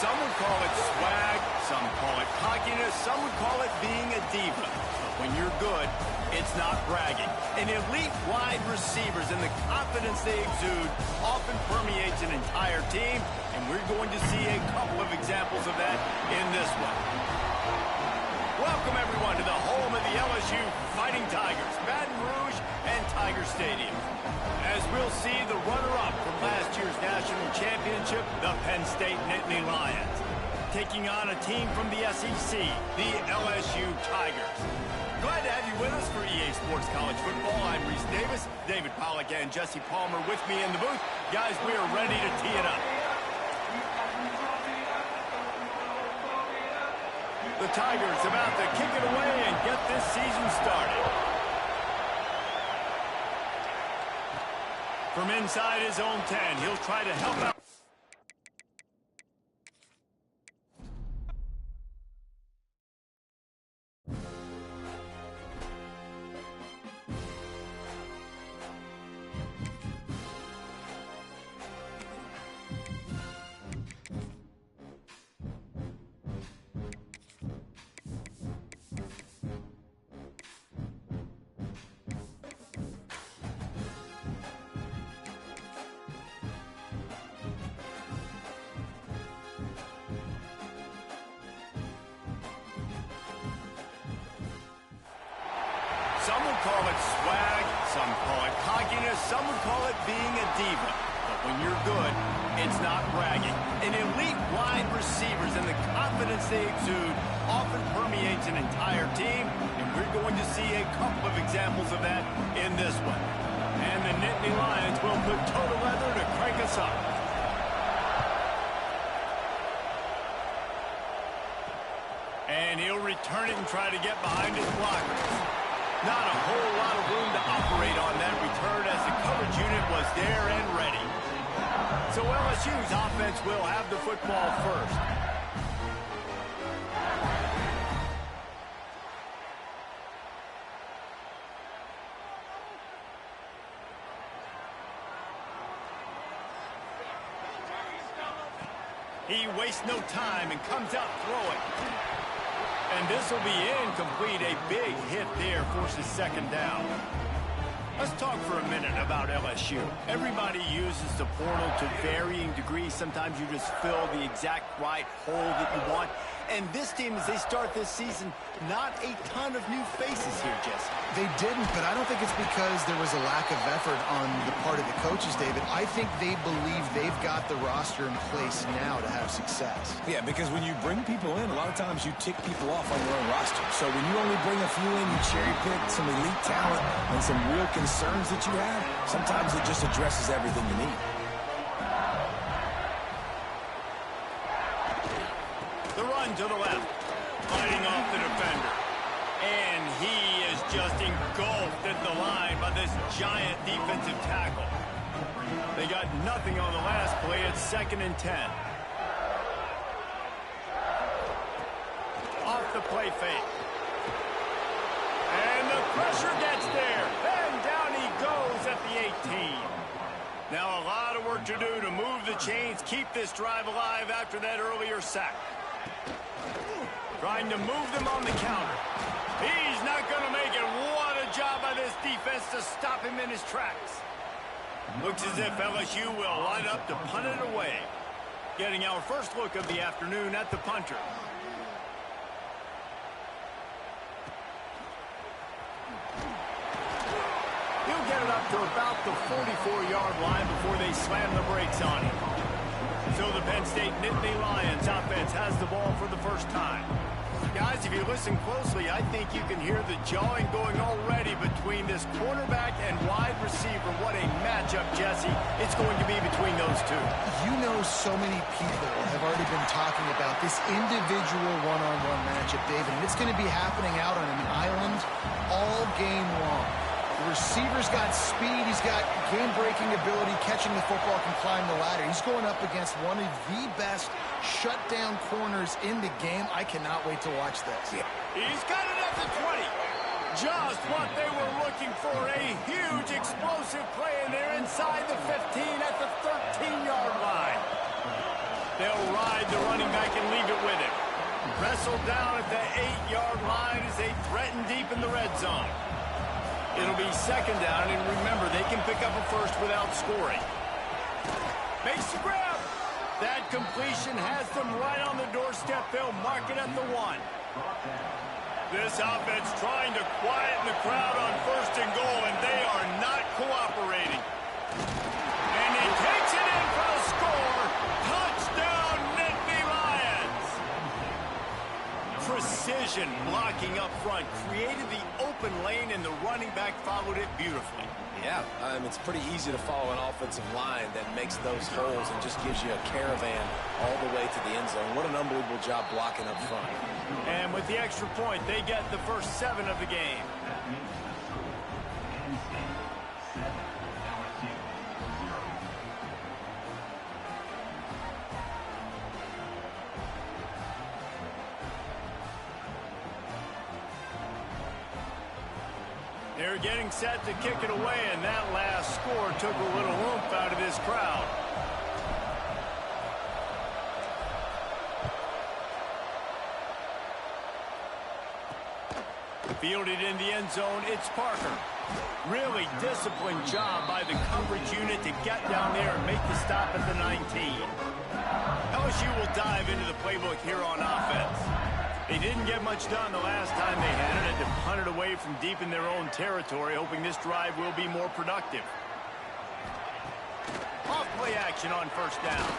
Some would call it swag, some call it cockiness, some would call it being a diva. But when you're good, it's not bragging. And elite wide receivers and the confidence they exude often permeates an entire team, and we're going to see a couple of examples of that in this one. Welcome, everyone, to the home of the LSU Fighting Tigers, Baton Rouge and Tiger Stadium. As we'll see, the runner-up from last year's national championship, the Penn State Nittany Lions, taking on a team from the SEC, the LSU Tigers. Glad to have you with us for EA Sports College Football. I'm Reese Davis, David Pollack and Jesse Palmer with me in the booth. Guys, we are ready to tee it up. The Tigers about to kick it away and get this season started. From inside his own 10, he'll try to help out. Some would call it swag, some call it cockiness, some would call it being a diva. But when you're good, it's not bragging. And elite wide receivers and the confidence they exude often permeates an entire team, and we're going to see a couple of examples of that in this one. And the Nittany Lions will put total leather to crank us up. And he'll return it and try to get behind his blockers. Not a whole lot of room to operate on that return as the coverage unit was there and ready. So LSU's offense will have the football first. He wastes no time and comes out throwing. And this will be incomplete. A big hit there forces second down. Let's talk for a minute about LSU. Everybody uses the portal to varying degrees. Sometimes you just fill the exact right hole that you want. And this team, as they start this season, not a ton of new faces here, Jesse. They didn't, but I don't think it's because there was a lack of effort on the part of the coaches, David. I think they believe they've got the roster in place now to have success. Yeah, because when you bring people in, a lot of times you tick people off on your own roster. So when you only bring a few in, you cherry pick some elite talent and some real concerns that you have, sometimes it just addresses everything you need. The run to the left, fighting off the defender. And he is just engulfed at the line by this giant defensive tackle. They got nothing on the last play. It's 2nd and 10. Off the play fake. And the pressure gets there. And down he goes at the 18. Now a lot of work to do to move the chains, keep this drive alive after that earlier sack. Trying to move them on the counter. He's not going to make it. What a job by this defense to stop him in his tracks. Looks as if LSU will line up to punt it away. Getting our first look of the afternoon at the punter. He'll get it up to about the 44-yard line before they slam the brakes on him. So the Penn State Nittany Lions offense has the ball for the first time. Guys, if you listen closely, I think you can hear the jawing going already between this quarterback and wide receiver. What a matchup, Jesse, it's going to be between those two. You know, so many people have already been talking about this individual one-on-one matchup, David, and it's going to be happening out on an island all game long. The receiver's got speed. He's got game-breaking ability. Catching the football, can climb the ladder. He's going up against one of the best shutdown corners in the game. I cannot wait to watch this. Yeah. He's got it at the 20. Just what they were looking for. A huge explosive play, and they're inside the 15 at the 13-yard line. They'll ride the running back and leave it with him. Wrestled down at the 8-yard line as they threaten deep in the red zone. It'll be second down, and remember, they can pick up a first without scoring. Makes the grab. That completion has them right on the doorstep. They'll mark it at the 1. This offense trying to quieten the crowd on first and goal, and they are not cooperating. And he takes it in for the score. Touchdown, Nittany Lions. Precision blocking up front created the open lane, and the running back followed it beautifully. Yeah, it's pretty easy to follow an offensive line that makes those holes and just gives you a caravan all the way to the end zone. What an unbelievable job blocking up front. And with the extra point, they get the first 7 of the game. They're getting set to kick it away, and that last score took a little oomph out of this crowd. Fielded in the end zone, it's Parker. Really disciplined job by the coverage unit to get down there and make the stop at the 19. LSU will dive into the playbook here on offense. They didn't get much done the last time they had it, and to punt it away from deep in their own territory, hoping this drive will be more productive. Off play action on first down.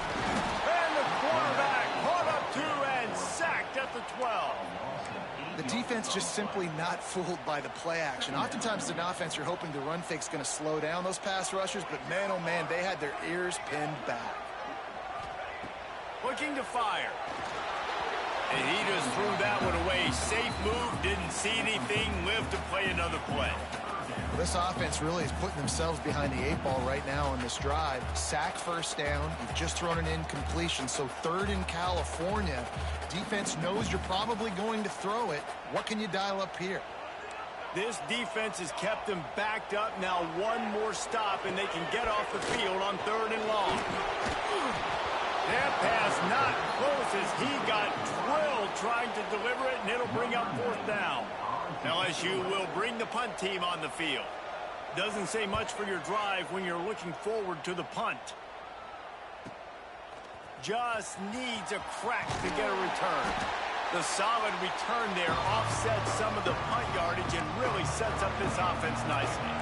And the quarterback caught up 2 and sacked at the 12. The defense just simply not fooled by the play action. Oftentimes, as an offense, you're hoping the run fake's going to slow down those pass rushers, but man, oh man, they had their ears pinned back. Looking to fire. And he just threw that one away. Safe move, didn't see anything, lived to play another play. Well, this offense really is putting themselves behind the 8 ball right now on this drive. Sack first down. You've just thrown an incompletion, so 3rd in California. Defense knows you're probably going to throw it. What can you dial up here? This defense has kept them backed up. Now one more stop, and they can get off the field on 3rd and long. That pass not close as he got drilled trying to deliver it, and it'll bring up 4th down. LSU will bring the punt team on the field. Doesn't say much for your drive when you're looking forward to the punt. Just needs a crack to get a return. The solid return there offsets some of the punt yardage and really sets up this offense nicely.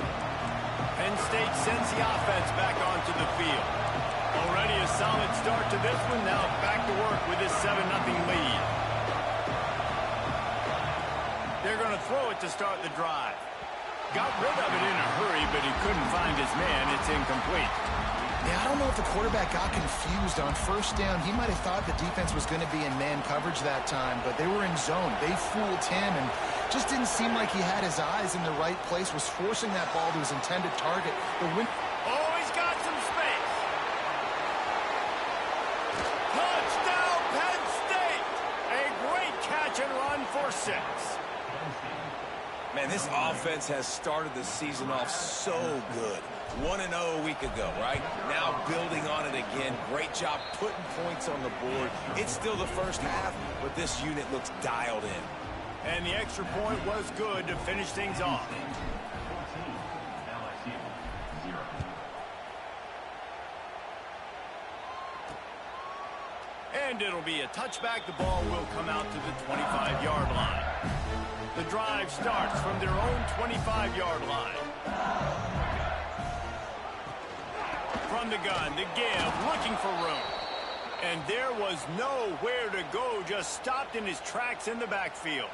Penn State sends the offense back onto the field. Already a solid start to this one. Now back to work with this 7-0 lead. They're going to throw it to start the drive. Got rid of it in a hurry, but he couldn't find his man. It's incomplete. Yeah, I don't know if the quarterback got confused on first down. He might have thought the defense was going to be in man coverage that time, but they were in zone. They fooled him and just didn't seem like he had his eyes in the right place, was forcing that ball to his intended target. Oh, he's got some space. Touchdown, Penn State. A great catch and run for 6. Man, this offense has started the season off so good. 1-0 a week ago, right? Now building on it again. Great job putting points on the board. It's still the first half, but this unit looks dialed in. And the extra point was good to finish things off. And it'll be a touchback. The ball will come out to the 25-yard line. The drive starts from their own 25-yard line. From the gun, the give, looking for room. And there was nowhere to go, just stopped in his tracks in the backfield.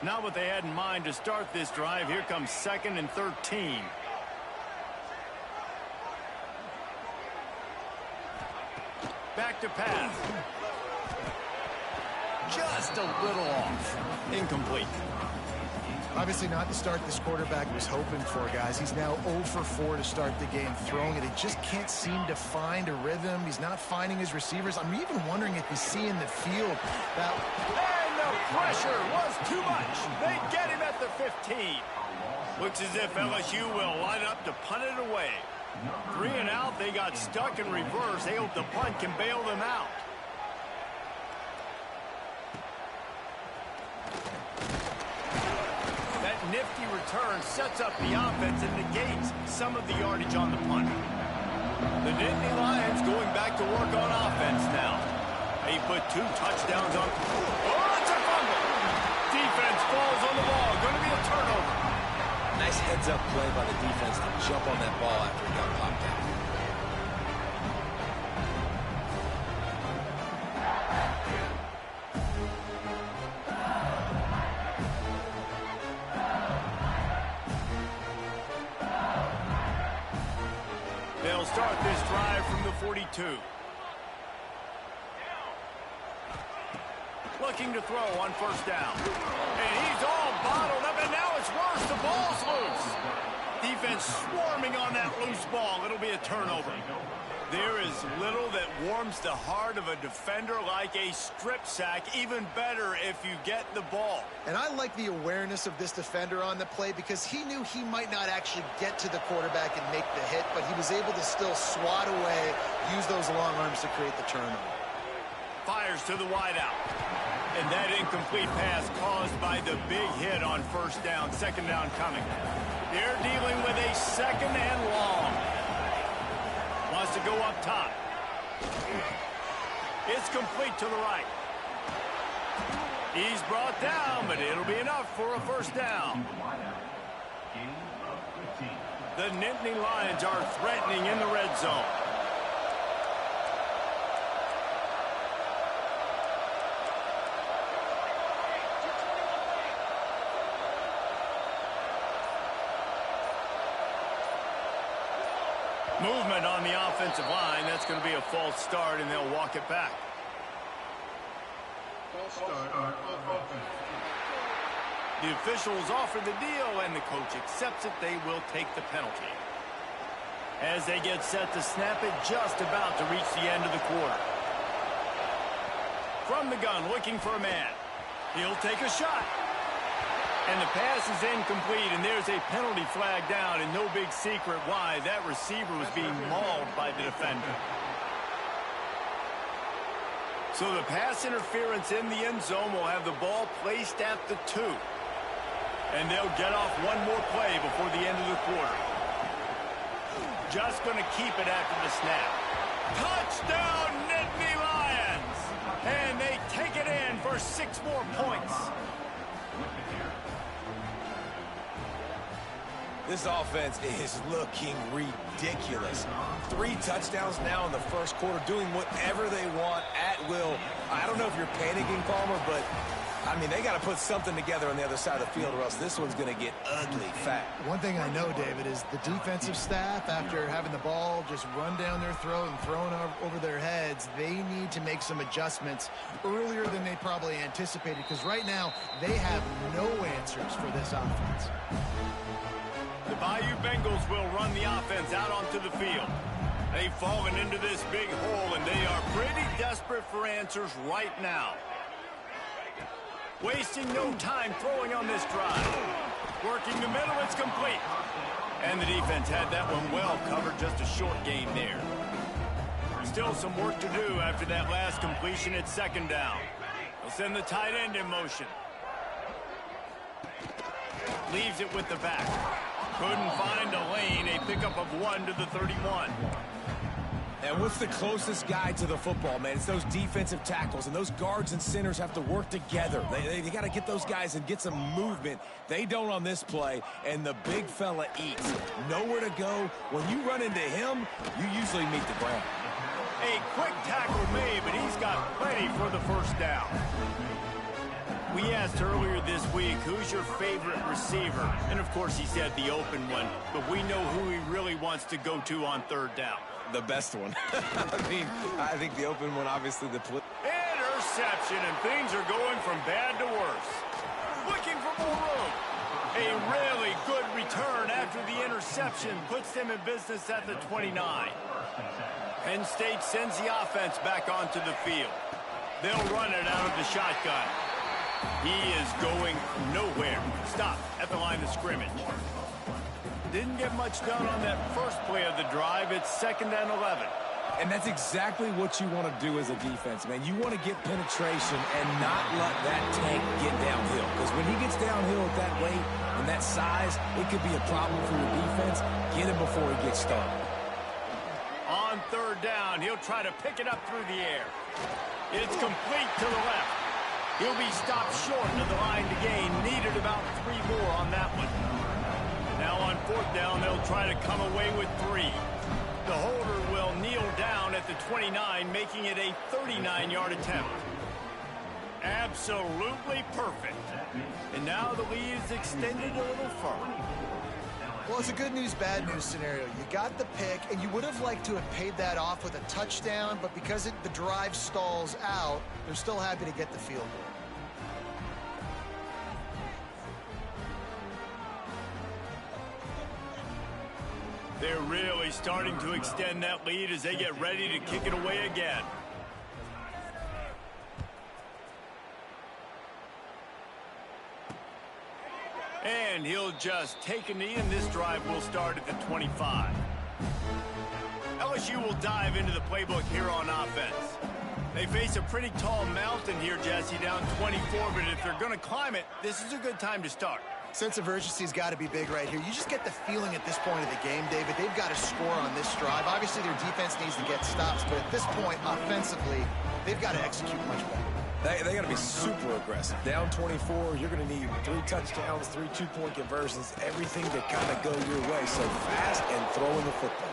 Not what they had in mind to start this drive. Here comes 2nd and 13. Back to pass. Just a little off. Incomplete. Obviously not the start this quarterback was hoping for, guys. He's now 0 for 4 to start the game throwing it. He just can't seem to find a rhythm. He's not finding his receivers. I'm even wondering if he's seeing the field. And the pressure was too much. They get him at the 15. Looks as if LSU will line up to punt it away. 3 and out, they got stuck in reverse. They hope the punt can bail them out. That nifty return sets up the offense and negates some of the yardage on the punt. The Nittany Lions going back to work on offense now. They put 2 touchdowns on. Oh, it's a fumble. Defense falls on the ball. Going to be a turnover. Nice heads-up play by the defense to jump on that ball after it got popped out. They'll start this drive from the 42. Looking to throw on first down. And he's all bottled up, and now it's worse. The ball's loose. Defense swarming on that loose ball. It'll be a turnover. There is little that warms the heart of a defender like a strip sack. Even better if you get the ball. And I like the awareness of this defender on the play because he knew he might not actually get to the quarterback and make the hit, but he was able to still swat away, use those long arms to create the turnover. Fires to the wideout. And that incomplete pass caused by the big hit on first down. Second down coming. They're dealing with a second and long. Wants to go up top. It's complete to the right. He's brought down, but it'll be enough for a first down. The Nittany Lions are threatening in the red zone. Movement on the offensive line. That's going to be a false start, and they'll walk it back. The officials offer the deal, and the coach accepts it. They will take the penalty. As they get set to snap it, just about to reach the end of the quarter. From the gun, looking for a man. He'll take a shot. And the pass is incomplete, and there's a penalty flag down, and no big secret why. That receiver was being mauled by the defender. So the pass interference in the end zone will have the ball placed at the 2. And they'll get off one more play before the end of the quarter. Just going to keep it after the snap. Touchdown, Nittany Lions! And they take it in for 6 more points. This offense is looking ridiculous. 3 touchdowns now in the first quarter, doing whatever they want at will. I don't know if you're panicking, Palmer, but, I mean, they got to put something together on the other side of the field, or else this one's going to get ugly fast. One thing I know, David, is the defensive staff, after having the ball just run down their throat and thrown over their heads, they need to make some adjustments earlier than they probably anticipated, because right now they have no answers for this offense. The Bayou Bengals will run the offense out onto the field. They've fallen into this big hole, and they are pretty desperate for answers right now. Wasting no time throwing on this drive. Working the middle, it's complete. And the defense had that one well covered, just a short gain there. Still some work to do after that last completion at second down. They'll send the tight end in motion. Leaves it with the back. Couldn't find a lane. A pickup of 1 to the 31. And what's the closest guy to the football, man? It's those defensive tackles, and those guards and centers have to work together. They got to get those guys and get some movement. They don't on this play, and the big fella eats. Nowhere to go. When you run into him, you usually meet the ground. A quick tackle made, but he's got plenty for the first down. We asked earlier this week, who's your favorite receiver? And, of course, he said the open one. But we know who he really wants to go to on third down. The best one. I think the open one, obviously, the interception, and things are going from bad to worse. Looking for more room. A really good return after the interception puts them in business at the 29. Penn State sends the offense back onto the field. They'll run it out of the shotgun. He is going nowhere. Stop at the line of scrimmage. Didn't get much done on that first play of the drive. It's 2nd and 11. And that's exactly what you want to do as a defense, man. You want to get penetration and not let that tank get downhill. Because when he gets downhill at that weight and that size, it could be a problem for your defense. Get him before he gets started. On 3rd down, he'll try to pick it up through the air. It's complete to the left. He'll be stopped short of the line to gain. Needed about 3 more on that one. Now on 4th down, they'll try to come away with 3. The holder will kneel down at the 29, making it a 39-yard attempt. Absolutely perfect. And now the lead is extended a little further. Well, it's a good news, bad news scenario. You got the pick, and you would have liked to have paid that off with a touchdown, but because the drive stalls out, they're still happy to get the field goal. They're really starting to extend that lead as they get ready to kick it away again. And he'll just take a knee, and this drive will start at the 25. LSU will dive into the playbook here on offense. They face a pretty tall mountain here, Jesse, down 24, but if they're going to climb it, this is a good time to start. Sense of urgency's got to be big right here. You just get the feeling at this point of the game, David, they've got to score on this drive. Obviously, their defense needs to get stops, but at this point, offensively, they've got to execute much better. They got to be super aggressive. Down 24, you're going to need 3 touchdowns, 3 two-point conversions, everything to kind of go your way. So fast and throwing the football.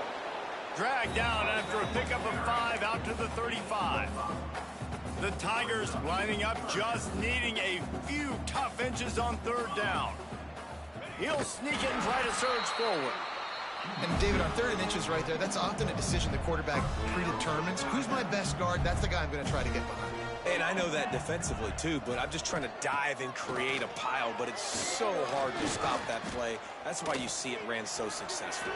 Dragged down after a pickup of 5 out to the 35. The Tigers lining up, just needing a few tough inches on 3rd down. He'll sneak it and try to surge forward. And David, on 3rd and inches right there, that's often a decision the quarterback predetermines. Who's my best guard? That's the guy I'm going to try to get behind. And I know that defensively, too, but I'm just trying to dive and create a pile, but it's so hard to stop that play. That's why you see it ran so successfully.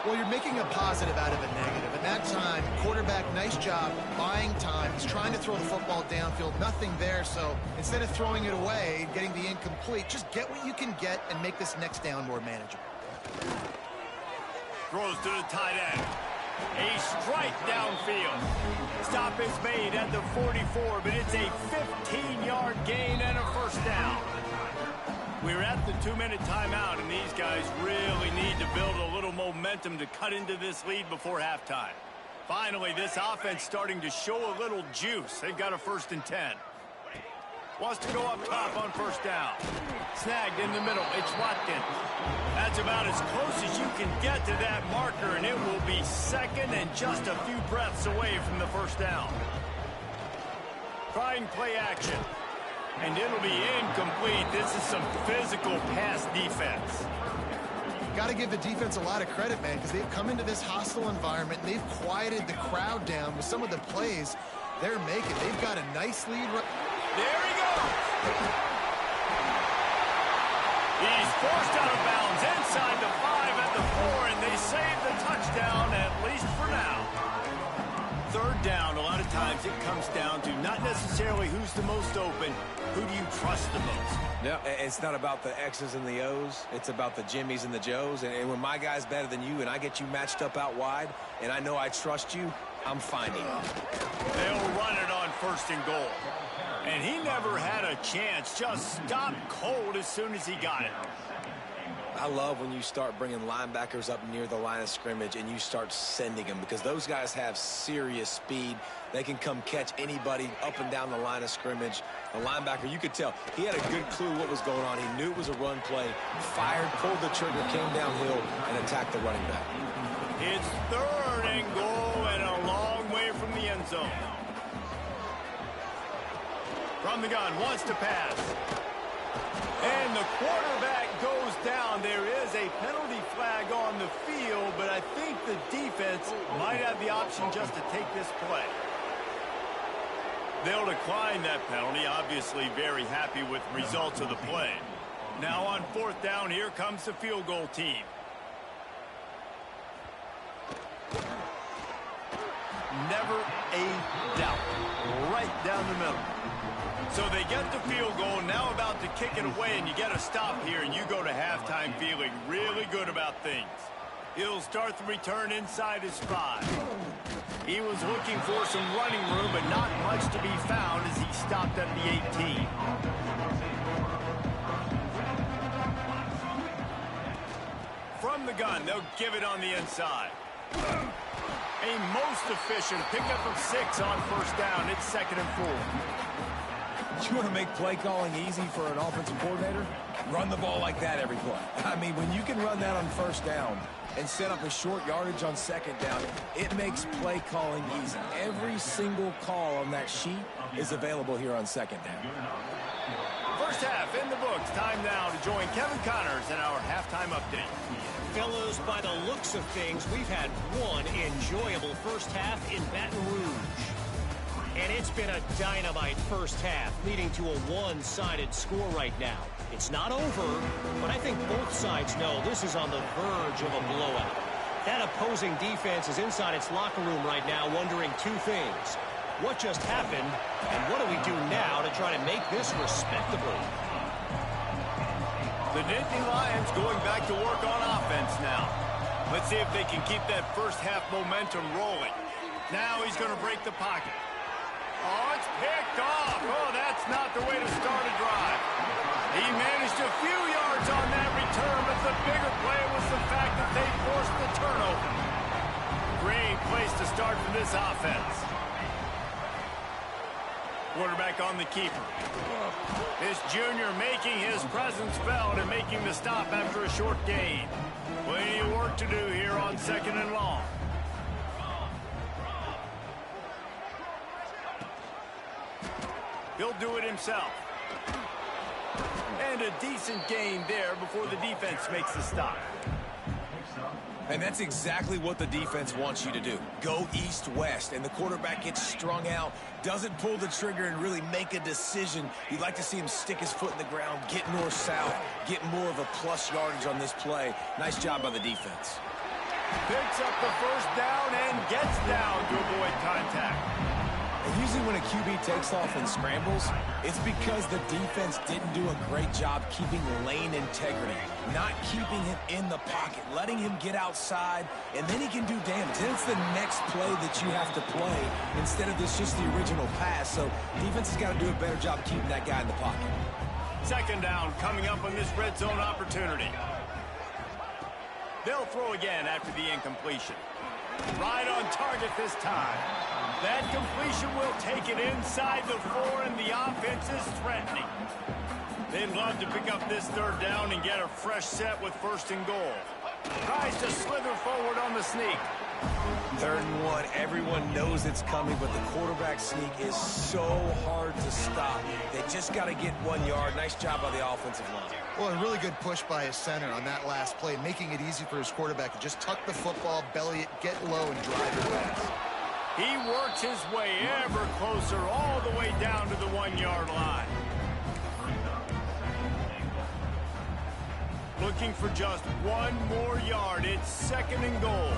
Well, you're making a positive out of a negative. And that time, quarterback, nice job buying time. He's trying to throw the football downfield. Nothing there, so instead of throwing it away, getting the incomplete, just get what you can get and make this next down more manageable. Throws to the tight end. A strike downfield. Stop is made at the 44, but it's a 15-yard gain and a 1st down. We're at the 2-minute timeout, and these guys really need to build a little momentum to cut into this lead before halftime. Finally, this offense starting to show a little juice. They've got a 1st and 10. Wants to go up top on 1st down. Snagged in the middle. It's Watkins. That's about as close as you can get to that marker, and it will be 2nd and just a few breaths away from the 1st down. Trying play action. And it'll be incomplete. This is some physical pass defense. Got to give the defense a lot of credit, man, because they've come into this hostile environment, and they've quieted the crowd down with some of the plays they're making. They've got a nice lead. There he goes. He's forced out of bounds inside the 5 at the 4, and they save the touchdown, at least for now. 3rd down, a lot of times it comes down to not necessarily who's the most open, who do you trust the most? Yeah, it's not about the X's and the O's. It's about the Jimmies and the Joes. And when my guy's better than you and I get you matched up out wide and I know I trust you, I'm finding him. They'll run it on 1st and goal. And he never had a chance. Just stopped cold as soon as he got it. I love when you start bringing linebackers up near the line of scrimmage and you start sending them because those guys have serious speed. They can come catch anybody up and down the line of scrimmage. The linebacker, you could tell, he had a good clue what was going on. He knew it was a run play, fired, pulled the trigger, came downhill, and attacked the running back. It's 3rd and goal and a long way from the end zone. From the gun, wants to pass. And the quarterback goes down. There is a penalty flag on the field, but I think the defense might have the option just to take this play. They'll decline that penalty, obviously very happy with results of the play. Now on 4th down, here comes the field goal team. Never a doubt. Right down the middle. So they get the field goal, now about to kick it away, and you get a stop here, and you go to halftime feeling really good about things. He'll start the return inside his 5. He was looking for some running room, but not much to be found as he stopped at the 18. From the gun, they'll give it on the inside. A most efficient pickup of 6 on 1st down. It's 2nd and 4. You want to make play calling easy for an offensive coordinator? Run the ball like that every play. I mean, when you can run that on 1st down and set up a short yardage on 2nd down, it makes play calling easy. Every single call on that sheet is available here on 2nd down. First half in the books. Time now to join Kevin Connors in our halftime update. Fellows, by the looks of things, we've had one enjoyable first half in Baton Rouge. And it's been a dynamite first half, leading to a one-sided score right now. It's not over, but I think both sides know this is on the verge of a blowout. That opposing defense is inside its locker room right now wondering 2 things. What just happened, and what do we do now to try to make this respectable? The Nittany Lions going back to work on offense now. Let's see if they can keep that first half momentum rolling. Now he's going to break the pocket. Oh, it's picked off. Oh, that's not the way to start a drive. He managed a few yards on that return, but the bigger play was the fact that they forced the turnover. Great place to start for this offense. Quarterback on the keeper. This junior making his presence felt and making the stop after a short gain. Plenty of work to do here on 2nd and long. He'll do it himself. And a decent gain there before the defense makes the stop. And that's exactly what the defense wants you to do. Go east-west, and the quarterback gets strung out, doesn't pull the trigger and really make a decision. You'd like to see him stick his foot in the ground, get north-south, get more of a plus yardage on this play. Nice job by the defense. Picks up the 1st down and gets down to avoid contact. And usually when a QB takes off and scrambles, it's because the defense didn't do a great job keeping lane integrity, not keeping him in the pocket, letting him get outside, and then he can do damage. Then it's the next play that you have to play instead of just the original pass. So defense has got to do a better job keeping that guy in the pocket. 2nd down coming up on this red zone opportunity. They'll throw again after the incompletion. Right on target this time. That completion will take it inside the 4, and the offense is threatening. They'd love to pick up this 3rd down and get a fresh set with 1st and goal. Tries to slither forward on the sneak. 3rd and 1. Everyone knows it's coming, but the quarterback sneak is so hard to stop. They just got to get 1 yard. Nice job by the offensive line. Well, a really good push by his center on that last play, making it easy for his quarterback to just tuck the football, belly it, get low, and drive it fast. He works his way ever closer all the way down to the 1-yard line. Looking for just 1 more yard. It's 2nd and goal.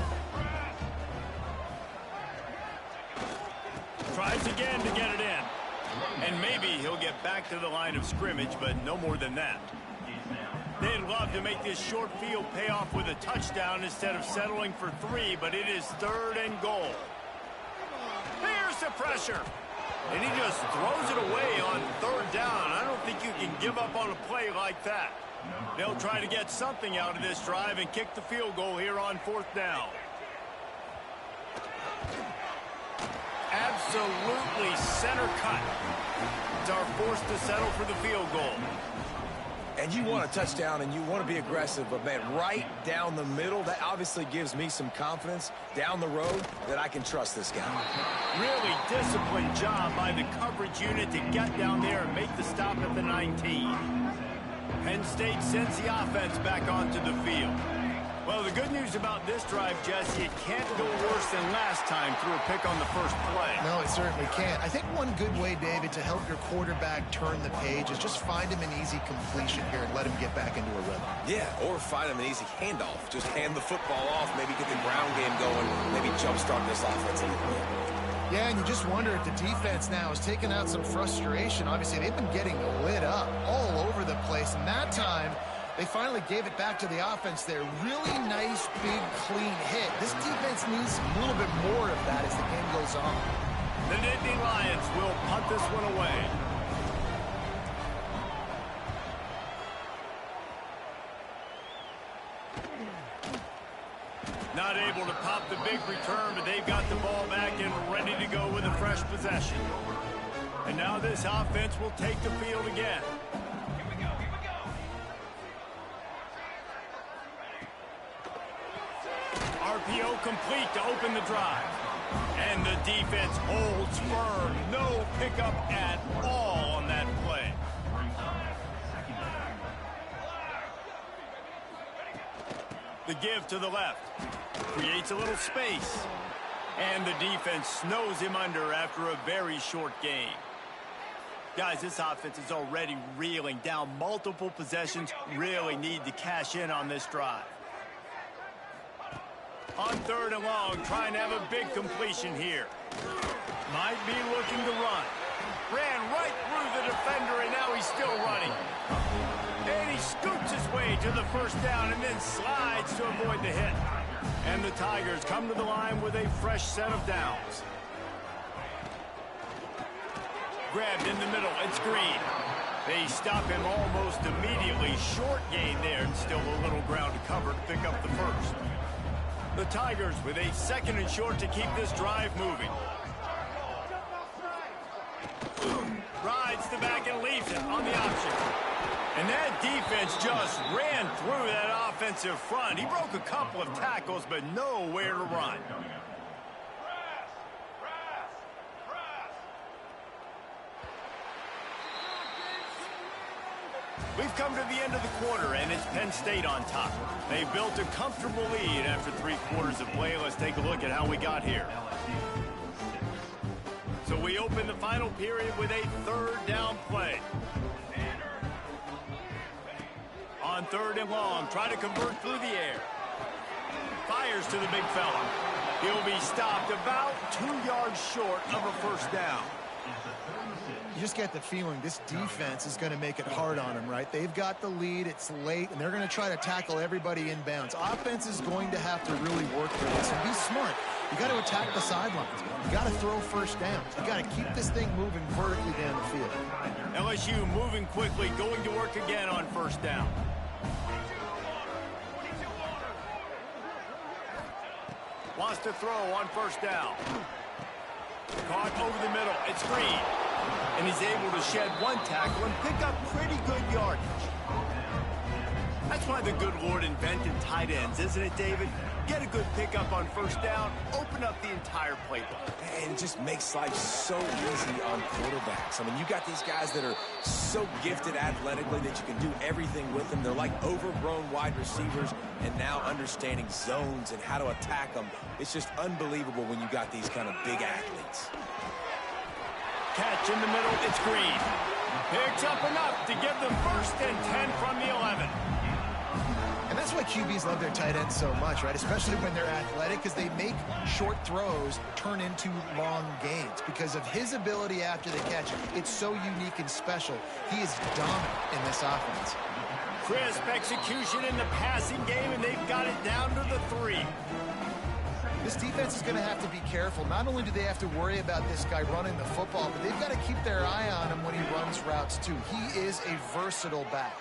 Tries again to get it in. And maybe he'll get back to the line of scrimmage, but no more than that. They'd love to make this short field pay off with a touchdown instead of settling for 3, but it is 3rd and goal. Here's the pressure. And he just throws it away on 3rd down. I don't think you can give up on a play like that. They'll try to get something out of this drive and kick the field goal here on 4th down. Absolutely center cut. Are forced to settle for the field goal. And you want a touchdown and you want to be aggressive, but man, right down the middle, that obviously gives me some confidence down the road that I can trust this guy. Really disciplined job by the coverage unit to get down there and make the stop at the 19. Penn State sends the offense back onto the field. Well, the good news about this drive, Jesse, it can't go worse than last time through a pick on the first play. No, it certainly can't. I think one good way, David, to help your quarterback turn the page is just find him an easy completion here and let him get back into a rhythm. Yeah, or find him an easy handoff. Just hand the football off, maybe get the ground game going, maybe jumpstart this offense a little bit. Yeah, and you just wonder if the defense now is taking out some frustration. Obviously, they've been getting lit up all over the place, and that time they finally gave it back to the offense there. Really nice, big, clean hit. This defense needs a little bit more of that as the game goes on. The Nittany Lions will punt this one away. Not able to pop the big return, but they've got the ball back and ready to go with a fresh possession. And now this offense will take the field again. RPO complete to open the drive. And the defense holds firm. No pickup at all on that play. The give to the left. Creates a little space. And the defense snows him under after a very short gain. Guys, this offense is already reeling down multiple possessions. Really need to cash in on this drive. On 3rd and long, trying to have a big completion here. Might be looking to run. Ran right through the defender, and now he's still running. And he scoots his way to the first down and then slides to avoid the hit. And the Tigers come to the line with a fresh set of downs. Grabbed in the middle, it's Green. They stop him almost immediately. Short gain there, and still a little ground to cover to pick up the first. The Tigers with a 2nd and short to keep this drive moving. Rides the back and leaves it on the option. And that defense just ran through that offensive front. He broke a couple of tackles, but nowhere to run. We've come to the end of the quarter, and it's Penn State on top. They built a comfortable lead after 3 quarters of play. Let's take a look at how we got here. So we open the final period with a 3rd down play. On 3rd and long, try to convert through the air. Fires to the big fella. He'll be stopped about 2 yards short of a first down. You just get the feeling this defense is going to make it hard on them, right? They've got the lead, it's late, and they're going to try to tackle everybody inbounds. Offense is going to have to really work for this and be smart. You got to attack the sidelines. You got to throw first downs. You got to keep this thing moving vertically down the field. LSU moving quickly, going to work again on first down. Wants to throw on first down. Caught over the middle. It's Green. And he's able to shed 1 tackle and pick up pretty good yardage. That's why the good Lord invented tight ends, isn't it, David? Get a good pickup on first down, open up the entire playbook. And it just makes life so easy on quarterbacks. I mean, you got these guys that are so gifted athletically that you can do everything with them. They're like overgrown wide receivers, and now understanding zones and how to attack them. It's just unbelievable when you got these kind of big athletes. Catch in the middle, it's Green. Picks up enough to give them 1st and 10 from the 11. And that's why QBs love their tight ends so much, right? Especially when they're athletic, because they make short throws turn into long gains. Because of his ability after the catch, it's so unique and special. He is dominant in this offense. Crisp execution in the passing game, and they've got it down to the 3. This defense is going to have to be careful. Not only do they have to worry about this guy running the football, but they've got to keep their eye on him when he runs routes, too. He is a versatile back.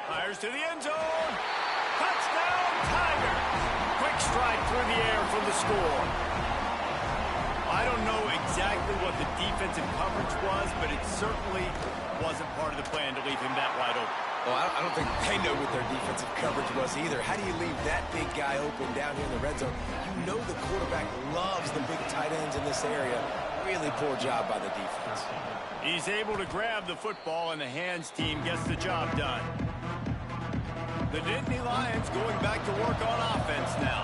Fires to the end zone. Touchdown, Tigers. Quick strike through the air for the score. I don't know exactly what the defensive coverage was, but it certainly wasn't part of the plan to leave him that wide open. Well, I don't think they know what their defensive coverage was either. How do you leave that big guy open down here in the red zone? You know the quarterback loves the big tight ends in this area. Really poor job by the defense. He's able to grab the football, and the hands team gets the job done. The Nittany Lions going back to work on offense now.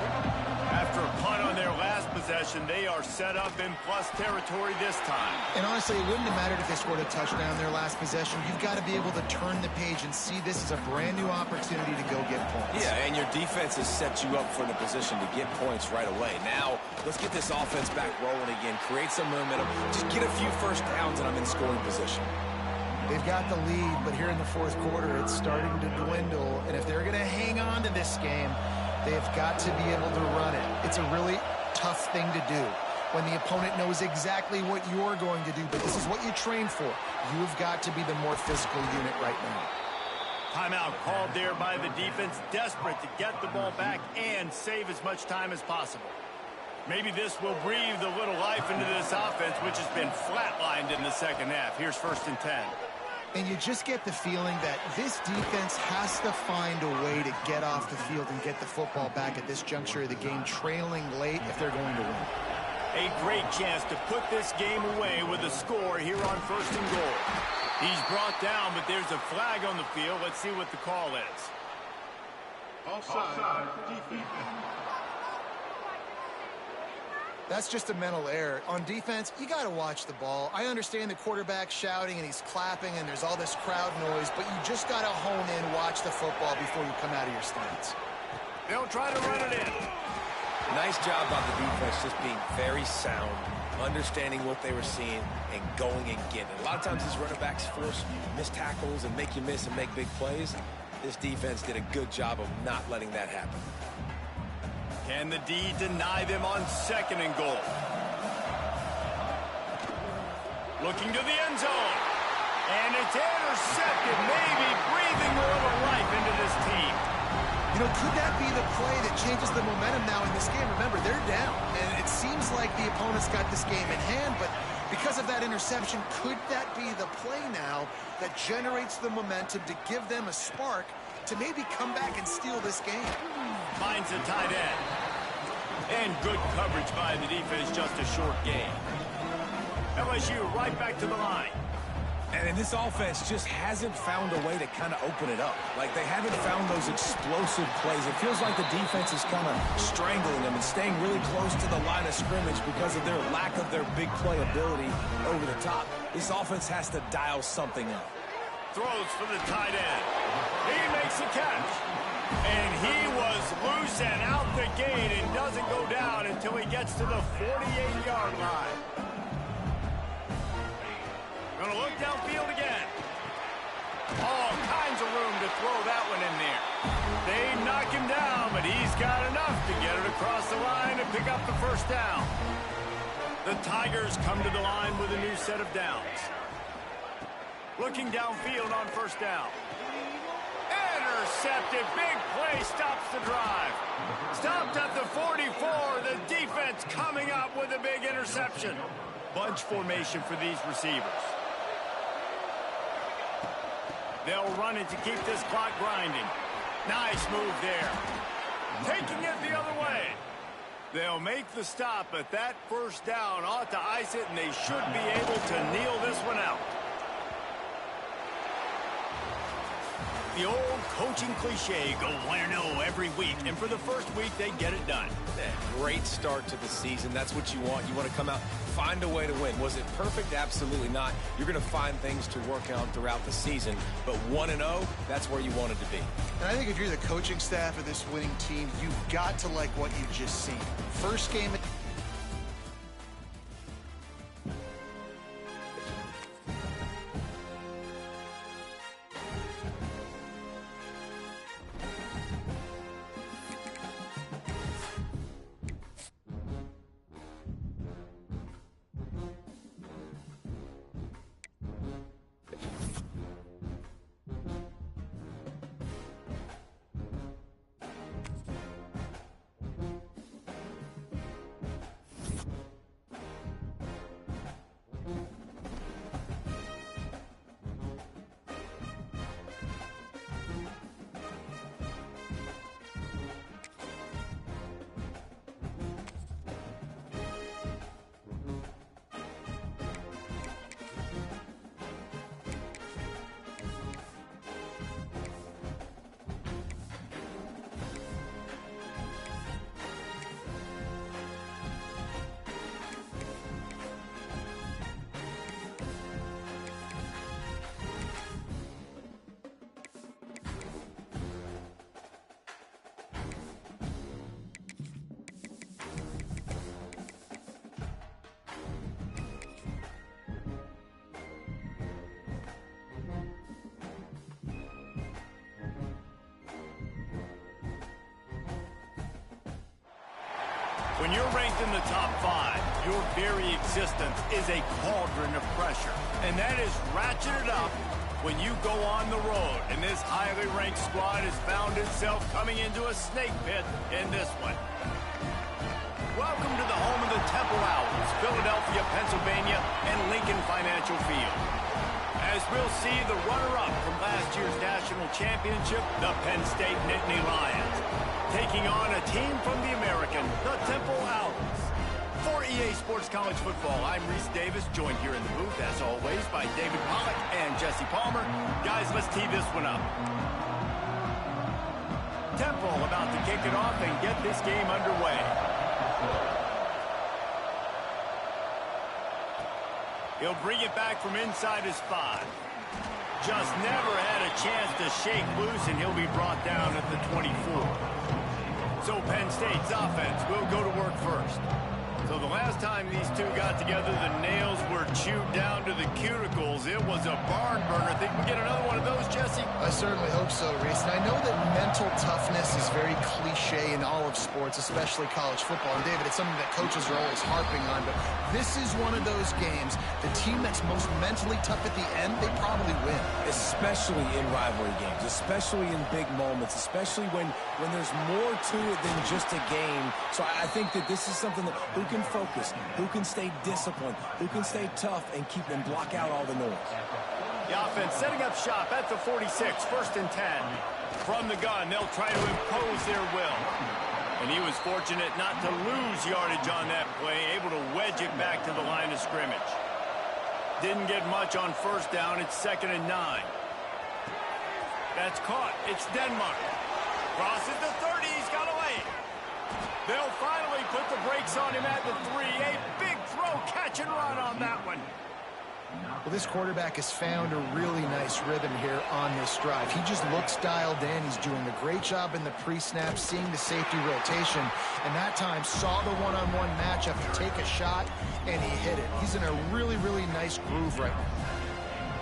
After a punt on their last possession, they are set up in plus territory this time. And honestly, it wouldn't have mattered if they scored a touchdown their last possession. You've got to be able to turn the page and see this as a brand new opportunity to go get points. Yeah, and your defense has set you up for the position to get points right away. Now, let's get this offense back rolling again, create some momentum, just get a few first downs, and I'm in scoring position. They've got the lead, but here in the fourth quarter, it's starting to dwindle. And if they're going to hang on to this game, they've got to be able to run it. It's a really tough thing to do when the opponent knows exactly what you're going to do, but this is what you train for. You've got to be the more physical unit right now. Timeout called there by the defense, desperate to get the ball back and save as much time as possible. Maybe this will breathe a little life into this offense, which has been flatlined in the second half. Here's 1st and 10. And you just get the feeling that this defense has to find a way to get off the field and get the football back at this juncture of the game, trailing late if they're going to win. A great chance to put this game away with a score here on 1st and goal. He's brought down, but there's a flag on the field. Let's see what the call is. Offside, defense. That's just a mental error. On defense, you got to watch the ball. I understand the quarterback shouting and he's clapping and there's all this crowd noise, but you just got to hone in, watch the football before you come out of your stance. They'll try to run it in. Nice job by the defense just being very sound, understanding what they were seeing, and going and getting it. A lot of times these running backs force missed tackles and make you miss and make big plays. This defense did a good job of not letting that happen. Can the D deny them on 2nd and goal? Looking to the end zone. And it's intercepted, maybe breathing a little life into this team. You know, could that be the play that changes the momentum now in this game? Remember, they're down, and it seems like the opponent's got this game in hand, but because of that interception, could that be the play now that generates the momentum to give them a spark to maybe come back and steal this game? Finds a tight end. And good coverage by the defense, just a short gain. LSU right back to the line. And this offense just hasn't found a way to kind of open it up. Like, they haven't found those explosive plays. It feels like the defense is kind of strangling them and staying really close to the line of scrimmage because of their lack of their big play ability over the top. This offense has to dial something up. Throws for the tight end. He makes a catch. And he was loose and out the gate and doesn't go down until he gets to the 48-yard line. Gonna look downfield again. All kinds of room to throw that one in there. They knock him down, but he's got enough to get it across the line and pick up the 1st down. The Tigers come to the line with a new set of downs. Looking downfield on 1st down. Intercepted. Big play stops the drive. Stopped at the 44. The defense coming up with a big interception. Bunch formation for these receivers. They'll run it to keep this clock grinding. Nice move there. Taking it the other way. They'll make the stop, but that 1st down ought to ice it, and they should be able to kneel this one out. The old coaching cliche, go 1-0 every week, and for the first week, they get it done. Great start to the season. That's what you want. You want to come out, find a way to win. Was it perfect? Absolutely not. You're going to find things to work on throughout the season, but 1-0, that's where you wanted to be. And I think if you're the coaching staff of this winning team, you've got to like what you've just seen. First game... When you're ranked in the top 5, your very existence is a cauldron of pressure. And that is ratcheted up when you go on the road. And this highly ranked squad has found itself coming into a snake pit in this one. Welcome to the home of the Temple Owls, Philadelphia, Pennsylvania, and Lincoln Financial Field. As we'll see the runner-up from last year's national championship, the Penn State Nittany Lions, taking on a team from the American, the Temple Owls. For EA Sports College Football, I'm Reese Davis, joined here in the booth, as always, by David Pollack and Jesse Palmer. Guys, let's tee this one up. Temple about to kick it off and get this game underway. He'll bring it back from inside his 5. Just never had a chance to shake loose, and he'll be brought down at the 24. So Penn State's offense will go to work first. So the last time these two got together, the nails were chewed down to the cuticles. It was a barn burner. Think we get another one of those, Jesse? I certainly hope so, Reese. And I know that mental toughness is very cliche in all of sports, especially college football. And, David, it's something that coaches are always harping on. But this is one of those games, the team that's most mentally tough at the end, they probably win. Especially in rivalry games, especially in big moments, especially when there's more to it than just a game. So I think that this is something that who can focus, who can stay disciplined, who can stay tough and keep and block out all the noise. The offense setting up shop at the 46, 1st and 10. From the gun, they'll try to impose their will. And he was fortunate not to lose yardage on that play, able to wedge it back to the line of scrimmage. Didn't get much on 1st down. It's 2nd and 9. That's caught. It's Denmark. Crosses the 30. He's got away. They'll finally put the brakes on him at the 3. A big throw, catch and run on that one. Well, this quarterback has found a really nice rhythm here on this drive. He just looks dialed in. He's doing a great job in the pre-snap, seeing the safety rotation, and that time saw the one-on-one matchup to take a shot, and he hit it. He's in a really, really nice groove right now.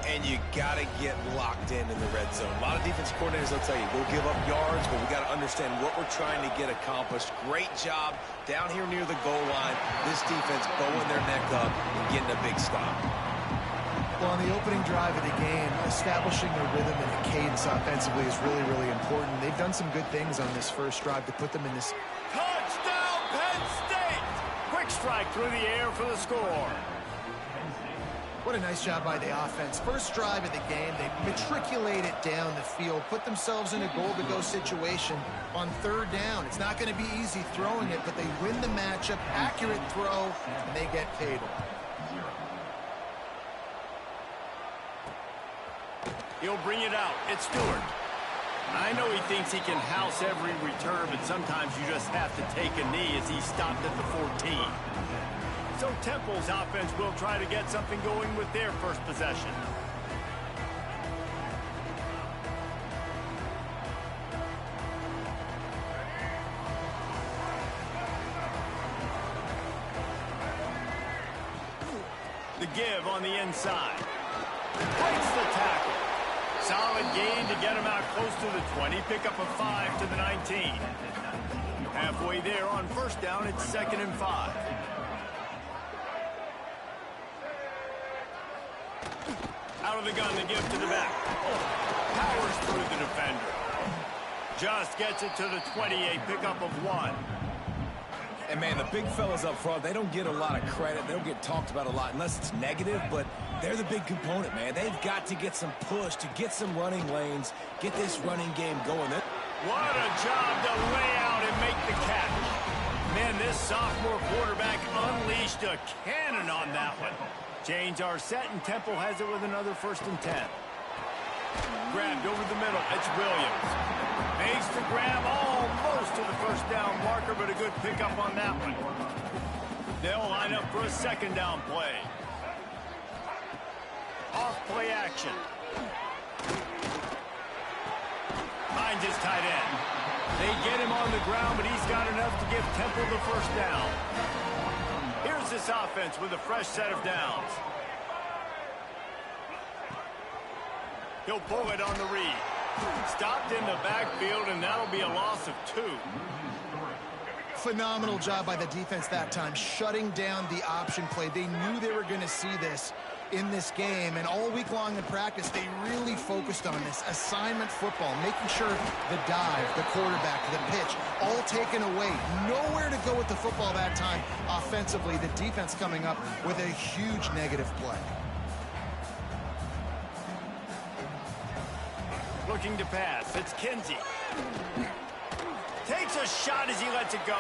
And you got to get locked in the red zone. A lot of defense coordinators will tell you, we'll give up yards, but we got to understand what we're trying to get accomplished. Great job down here near the goal line. This defense bowing their neck up and getting a big stop. Well, on the opening drive of the game, establishing the rhythm and the cadence offensively is really, really important. They've done some good things on this first drive to put them in this. Touchdown, Penn State! Quick strike through the air for the score. What a nice job by the offense. First drive of the game, they matriculate it down the field, put themselves in a goal-to-go situation on 3rd down. It's not going to be easy throwing it, but they win the matchup, accurate throw, and they get paid. He'll bring it out. It's Stewart. I know he thinks he can house every return, but sometimes you just have to take a knee as he stopped at the 14. So Temple's offense will try to get something going with their first possession. The give on the inside. Breaks the tackle. Solid gain to get him out close to the 20. Pick up a 5 to the 19. Halfway there on 1st down, it's 2nd and 5. Out of the gun, the give to the back. Powers through the defender. Just gets it to the 28, pickup of 1. And, man, the big fellas up front, they don't get a lot of credit. They don't get talked about a lot unless it's negative, but they're the big component, man. They've got to get some push to get some running lanes, get this running game going. What a job to lay out and make the catch. Man, this sophomore quarterback unleashed a cannon on that one. Chains are set, and Temple has it with another 1st and 10. Grabbed over the middle. It's Williams. Makes the grab almost to the 1st down marker, but a good pickup on that one. They'll line up for a 2nd down play. Off play action. Finds his tight end. They get him on the ground, but he's got enough to give Temple the 1st down. Here's this offense with a fresh set of downs. He'll pull it on the read. Stopped in the backfield, and that'll be a loss of 2. Phenomenal job by the defense that time, shutting down the option play. They knew they were going to see this in this game, and all week long in practice, they really focused on this assignment football, making sure the dive, the quarterback, the pitch, all taken away. Nowhere to go with the football that time offensively. The defense coming up with a huge negative play. Looking to pass. It's Kinsey. Takes a shot as he lets it go.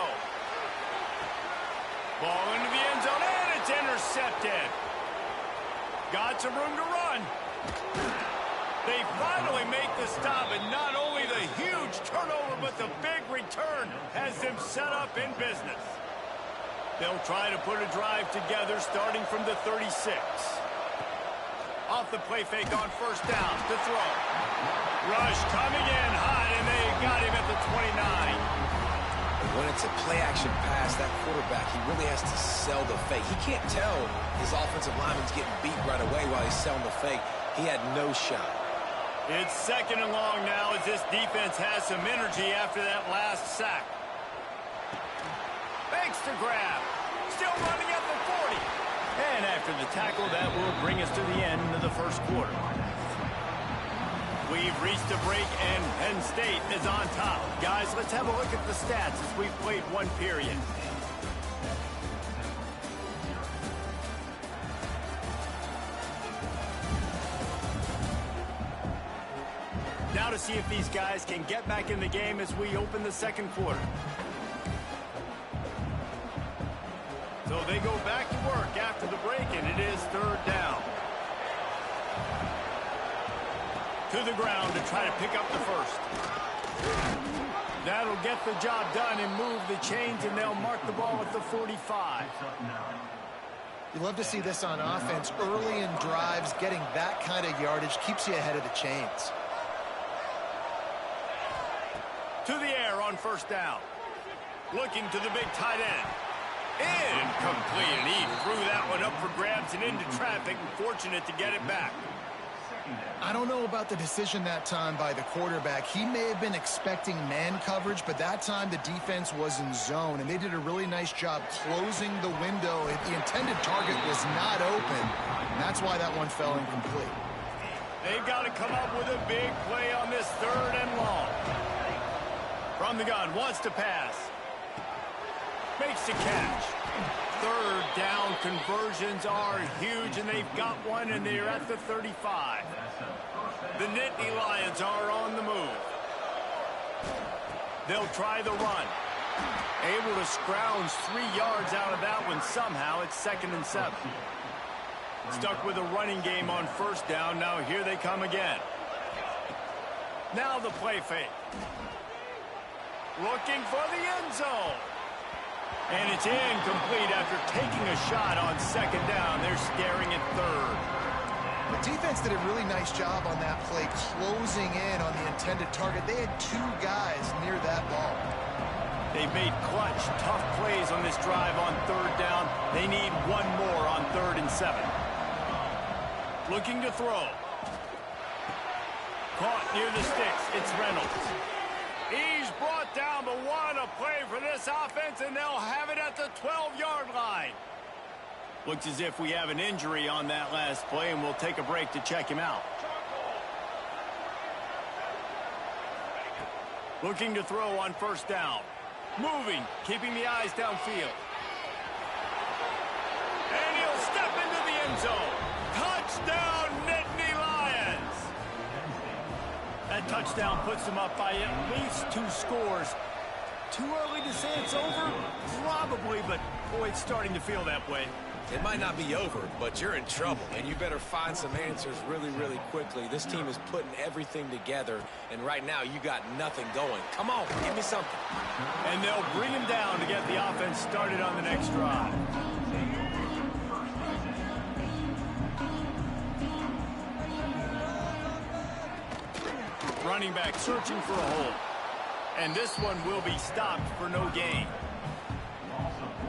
Ball into the end zone, and it's intercepted. Got some room to run. They finally make the stop, and not only the huge turnover, but the big return has them set up in business. They'll try to put a drive together starting from the 36. Off the play fake on first down to throw. Rush coming in hot, and they got him at the 29. When it's a play-action pass, that quarterback, he really has to sell the fake. He can't tell his offensive lineman's getting beat right away while he's selling the fake. He had no shot. It's second and long now as this defense has some energy after that last sack. Makes the grab. Still running at the 40. And after the tackle, that will bring us to the end of the first quarter. We've reached a break, and Penn State is on top. Guys, let's have a look at the stats as we've played one period. Now to see if these guys can get back in the game as we open the second quarter. So they go back to work after the break, and it is third down. To the ground to try to pick up the first. That'll get the job done and move the chains, and they'll mark the ball at the 45. You love to see this on offense. Early in drives, getting that kind of yardage keeps you ahead of the chains. To the air on first down. Looking to the big tight end. Incomplete, and he threw that one up for grabs and into traffic, and fortunate to get it back. I don't know about the decision that time by the quarterback. He may have been expecting man coverage, but that time the defense was in zone, and they did a really nice job closing the window. The intended target was not open, and that's why that one fell incomplete. They've got to come up with a big play on this third and long. From the gun, wants to pass. Makes the catch. Third down conversions are huge, and they've got one, and they're at the 35. The Nittany Lions are on the move. They'll try the run. Able to scrounge 3 yards out of that one somehow. It's 2nd and 7. Stuck with a running game on first down. Now here they come again. Now the play fake. Looking for the end zone. And it's incomplete after taking a shot on second down. They're staring at third. The defense did a really nice job on that play, closing in on the intended target. They had 2 guys near that ball. They've made clutch, tough plays on this drive on third down. They need one more on 3rd and 7. Looking to throw. Caught near the sticks. It's Reynolds. He's brought down, but what a play for this offense, and they'll have it at the 12-yard line. Looks as if we have an injury on that last play, and we'll take a break to check him out. Looking to throw on first down. Moving, keeping the eyes downfield. And he'll step into the end zone. Touchdown, Nittany Lions! That touchdown puts them up by at least 2 scores. Too early to say it's over? Probably, but boy, it's starting to feel that way. It might not be over, but you're in trouble, and you better find some answers really, really quickly. This team is putting everything together, and right now you got nothing going. Come on, give me something. And they'll bring him down to get the offense started on the next drive. Running back searching for a hole. And this one will be stopped for no gain.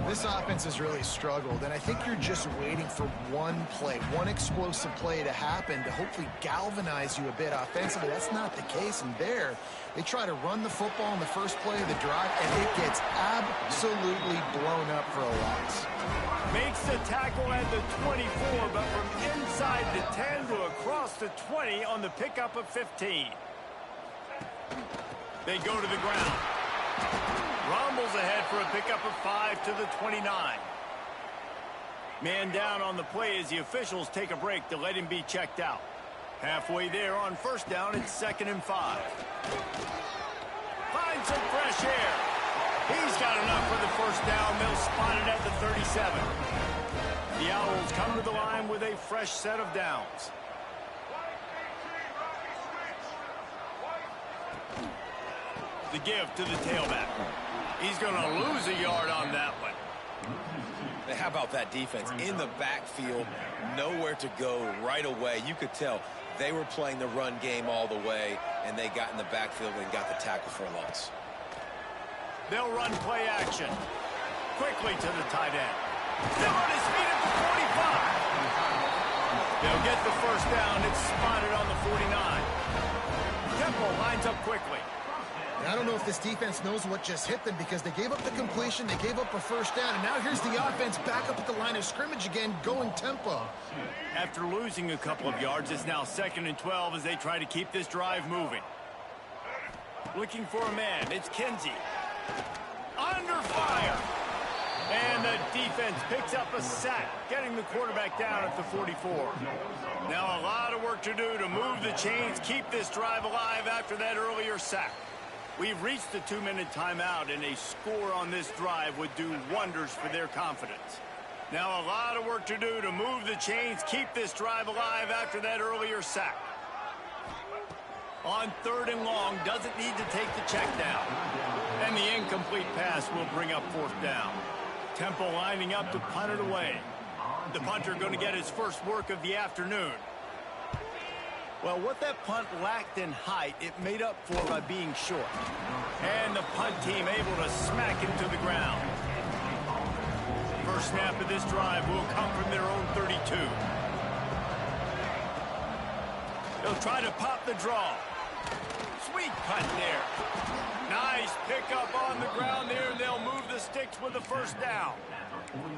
This offense has really struggled, and I think you're just waiting for one play, one explosive play to happen to hopefully galvanize you a bit offensively. That's not the case, and there, they try to run the football in the first play of the drive, and it gets absolutely blown up for a loss. Makes the tackle at the 24, but from inside the 10 to across the 20 on the pickup of 15. They go to the ground. Rumbles ahead for a pickup of 5 to the 29. Man down on the play as the officials take a break to let him be checked out. Halfway there on first down, it's 2nd and 5. Find some fresh air. He's got enough for the first down. They'll spot it at the 37. The Owls come to the line with a fresh set of downs. The give to the tailback. He's going to lose a yard on that one. How about that defense? In the backfield, nowhere to go right away. You could tell they were playing the run game all the way, and they got in the backfield and got the tackle for a loss. They'll run play action. Quickly to the tight end. Still on his feet at the 45. They'll get the first down. It's spotted on the 49. Temple lines up quickly. I don't know if this defense knows what just hit them because they gave up the completion, they gave up a first down, and now here's the offense back up at the line of scrimmage again, going tempo. After losing a couple of yards, it's now 2nd and 12 as they try to keep this drive moving. Looking for a man, it's Kinsey. Under fire. And the defense picks up a sack, getting the quarterback down at the 44. Now a lot of work to do to move the chains, keep this drive alive after that earlier sack. We've reached the 2-minute timeout, and a score on this drive would do wonders for their confidence. Now a lot of work to do to move the chains, keep this drive alive after that earlier sack. On 3rd and long, doesn't need to take the check down. And the incomplete pass will bring up 4th down. Temple lining up to punt it away. The punter going to get his first work of the afternoon. Well, what that punt lacked in height, it made up for by being short. And the punt team able to smack him to the ground. First snap of this drive will come from their own 32. They'll try to pop the draw. Sweet punt there. Nice pickup on the ground there, and they'll move the sticks with the first down.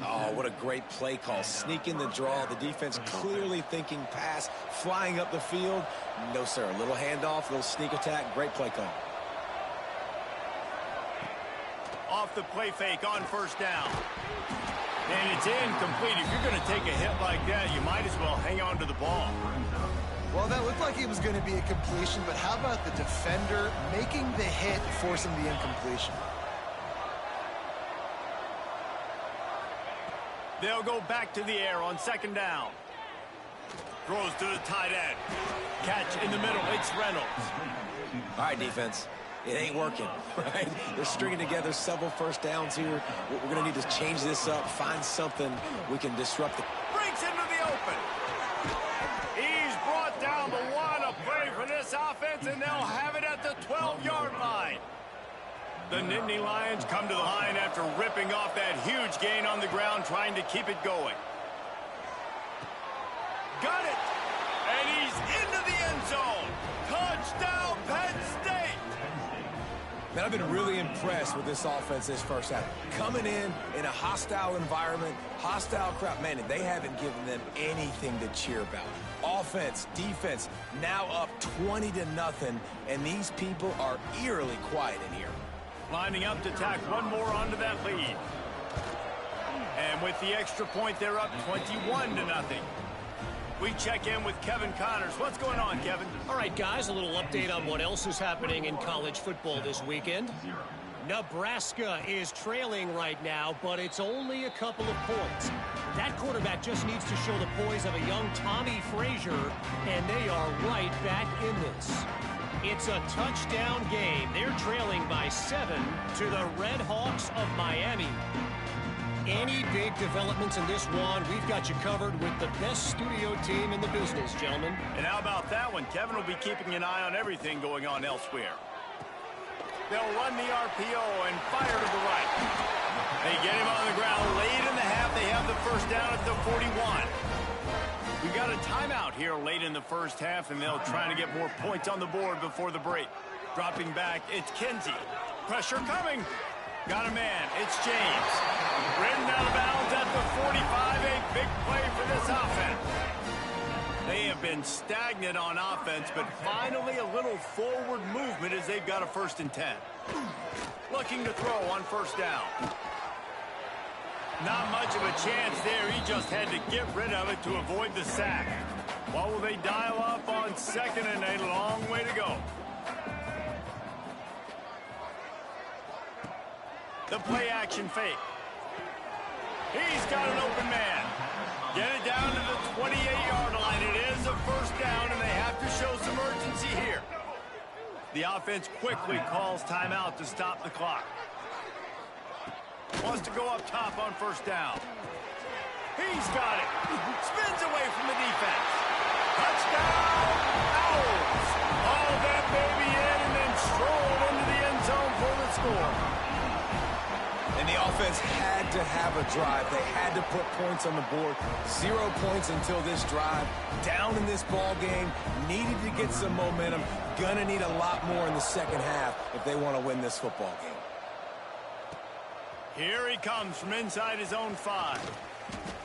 Oh, what a great play call. Sneaking the draw. The defense clearly thinking pass, flying up the field. No, sir. A little handoff, a little sneak attack. Great play call. Off the play fake on first down. And it's incomplete. If you're going to take a hit like that, you might as well hang on to the ball. Well, that looked like it was going to be a completion, but how about the defender making the hit, forcing the incompletion? They'll go back to the air on 2nd down. Throws to the tight end. Catch in the middle. It's Reynolds. All right, defense. It ain't working, right? They're stringing together several first downs here. We're going to need to change this up, find something we can disrupt the... Breaks into the open. He's brought down the one. A play for this offense, and they'll have it at the 12-yard line. The Nittany Lions come to the line after ripping off that huge gain on the ground, trying to keep it going. Got it! And he's into the end zone. Touchdown, Penn State! Man, I've been really impressed with this offense this first half. Coming in a hostile environment, hostile crowd. Man, they haven't given them anything to cheer about. Offense, defense, now up 20-0, and these people are eerily quiet in here. Lining up to tack one more onto that lead. And with the extra point, they're up 21-0. We check in with Kevin Connors. What's going on, Kevin? All right, guys, a little update on what else is happening in college football this weekend. Nebraska is trailing right now, but it's only a couple of points. That quarterback just needs to show the poise of a young Tommy Frazier, and they are right back in this. It's a touchdown game. They're trailing by 7 to the Red Hawks of Miami. Any big developments in this one, we've got you covered with the best studio team in the business, gentlemen. And how about that one? Kevin will be keeping an eye on everything going on elsewhere. They'll run the RPO and fire to the right. They get him on the ground late in the half. They have the first down at the 41. We've got a timeout here late in the first half, and they'll try to get more points on the board before the break. Dropping back, it's Kinsey. Pressure coming. Got a man. It's James. Ridden out of bounds at the 45. A big play for this offense. They have been stagnant on offense, but finally a little forward movement as they've got a 1st and 10. Looking to throw on first down. Not much of a chance there. He just had to get rid of it to avoid the sack. What will they dial up on 2nd and a long way to go? The play action fake. He's got an open man. Get it down to the 28-yard line. It is a first down, and they have to show some urgency here. The offense quickly calls timeout to stop the clock. Wants to go up top on first down. He's got it. Spins away from the defense. Touchdown! Owls! Haul that baby in and then stroll into the end zone for the score. And the offense had to have a drive. They had to put points on the board. 0 points until this drive. Down in this ball game. Needed to get some momentum. Gonna need a lot more in the second half if they want to win this football game. Here he comes from inside his own 5.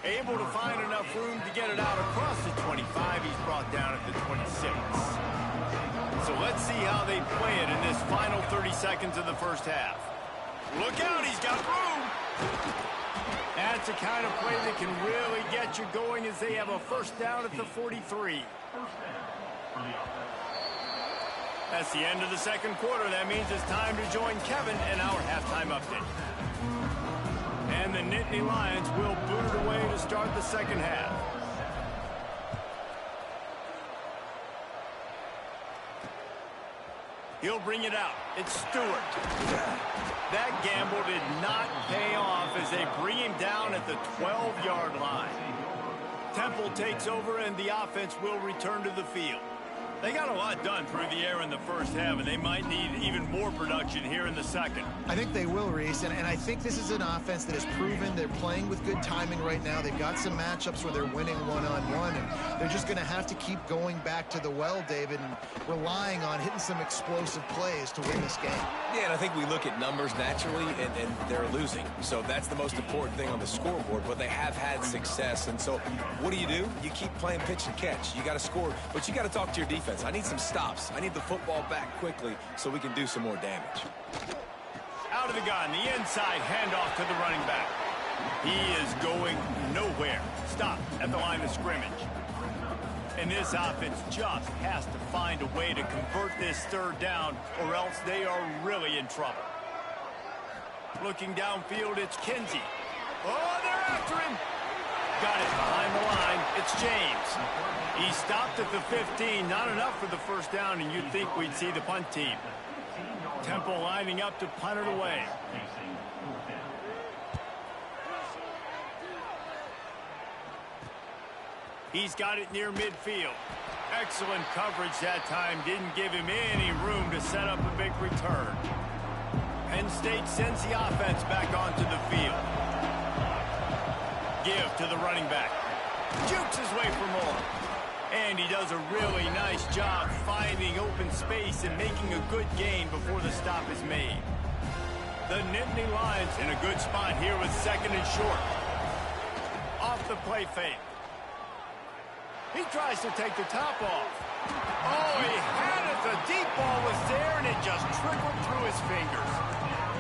Able to find enough room to get it out across the 25. He's brought down at the 26. So let's see how they play it in this final 30 seconds of the first half. Look out, he's got room. That's the kind of play that can really get you going as they have a first down at the 43. That's the end of the second quarter. That means it's time to join Kevin in our halftime update. And the Nittany Lions will boot it away to start the second half. He'll bring it out. It's Stewart. That gamble did not pay off as they bring him down at the 12-yard line. Temple takes over and the offense will return to the field. They got a lot done through the air in the first half, and they might need even more production here in the second. I think they will, Reese, and I think this is an offense that has proven they're playing with good timing right now. They've got some matchups where they're winning one-on-one, and they're just going to have to keep going back to the well, David, and relying on hitting some explosive plays to win this game. Yeah, and I think we look at numbers naturally, and they're losing. So that's the most important thing on the scoreboard, but they have had success. And so what do? You keep playing pitch and catch. You got to score, but you got to talk to your defense. I need some stops. I need the football back quickly so we can do some more damage. Out of the gun, the inside handoff to the running back. He is going nowhere. Stop at the line of scrimmage. And this offense just has to find a way to convert this third down, or else they are really in trouble. Looking downfield, it's Kinsey. Oh, they're after him. Got it behind the line. It's James. He stopped at the 15. Not enough for the first down, and you'd think we'd see the punt team. Temple lining up to punt it away. He's got it near midfield. Excellent coverage that time. Didn't give him any room to set up a big return. Penn State sends the offense back onto the field. Give to the running back. Jukes his way for more. And he does a really nice job finding open space and making a good gain before the stop is made. The Nittany Lions in a good spot here with 2nd and short. Off the play fake. He tries to take the top off. Oh, he had it. The deep ball was there, and it just trickled through his fingers.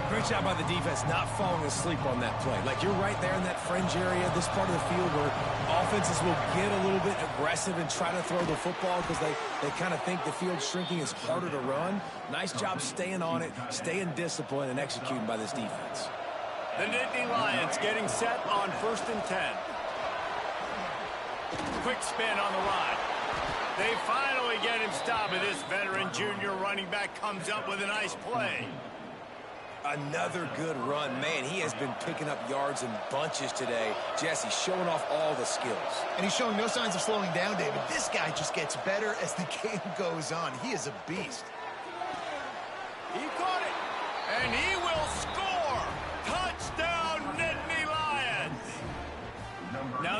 Great job by the defense not falling asleep on that play. Like, you're right there in that fringe area, this part of the field where offenses will get a little bit aggressive and try to throw the football because they kind of think the field's shrinking is harder to run. Nice job staying on it, staying disciplined, and executing by this defense. The Nittany Lions getting set on 1st and 10. Quick spin on the ride. They finally get him stopped, and this veteran junior running back comes up with a nice play. Another good run. Man, he has been picking up yards in bunches today. Jesse showing off all the skills. And he's showing no signs of slowing down, David. This guy just gets better as the game goes on. He is a beast. He caught it, and he will score. Touchdown,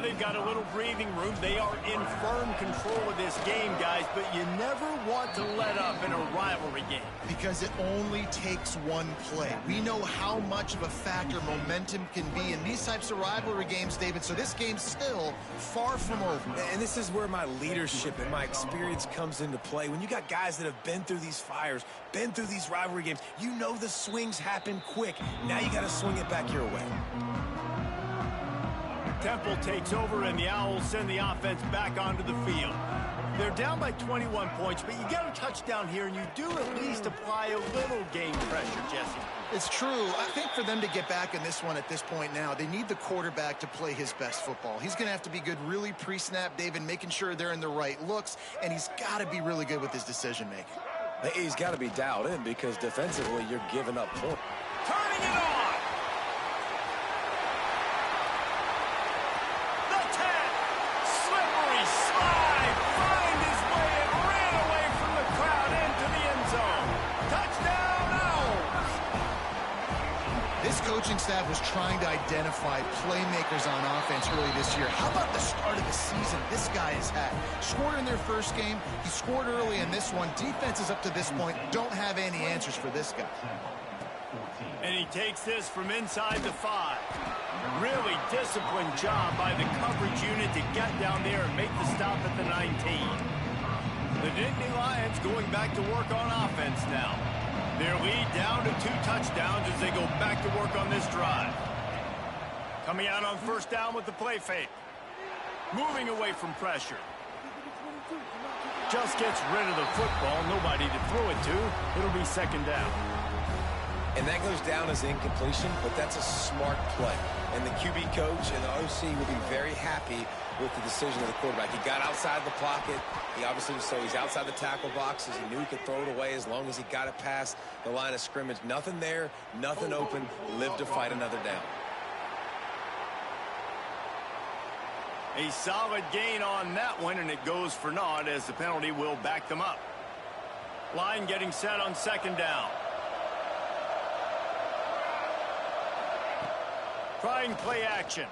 they've got a little breathing room. They are in firm control of this game, guys, but you never want to let up in a rivalry game. Because it only takes one play. We know how much of a factor momentum can be in these types of rivalry games, David, so this game's still far from over. And this is where my leadership and my experience comes into play. When you got guys that have been through these fires, been through these rivalry games, you know the swings happen quick. Now you got to swing it back your way. Temple takes over, and the Owls send the offense back onto the field. They're down by 21 points, but you get a touchdown here, and you do at least apply a little game pressure, Jesse. It's true. I think for them to get back in this one at this point now, they need the quarterback to play his best football. He's going to have to be good really pre-snap, David, making sure they're in the right looks, and he's got to be really good with his decision-making. He's got to be dialed in because defensively you're giving up points. Turning it on! The 10! Slippery slide! Find his way and ran away from the crowd into the end zone. Touchdown, Owls! This coaching staff was trying to identify playmakers on offense early this year. How about the start of the season this guy has had? Scored in their first game. He scored early in this one. Defenses up to this point don't have any answers for this guy. And he takes this from inside the 5. Really disciplined job by the coverage unit to get down there and make the stop at the 19. The Nittany Lions going back to work on offense now. Their lead down to 2 touchdowns as they go back to work on this drive. Coming out on first down with the play fake. Moving away from pressure. Just gets rid of the football. Nobody to throw it to. It'll be second down. And that goes down as incompletion, but that's a smart play. And the QB coach and the OC will be very happy with the decision of the quarterback. He got outside the pocket. He obviously, so he's outside the tackle boxes. He knew he could throw it away as long as he got it past the line of scrimmage. Nothing there, nothing open. Live to fight another down. A solid gain on that one, and it goes for naught as the penalty will back them up. Line getting set on second down. Trying play action.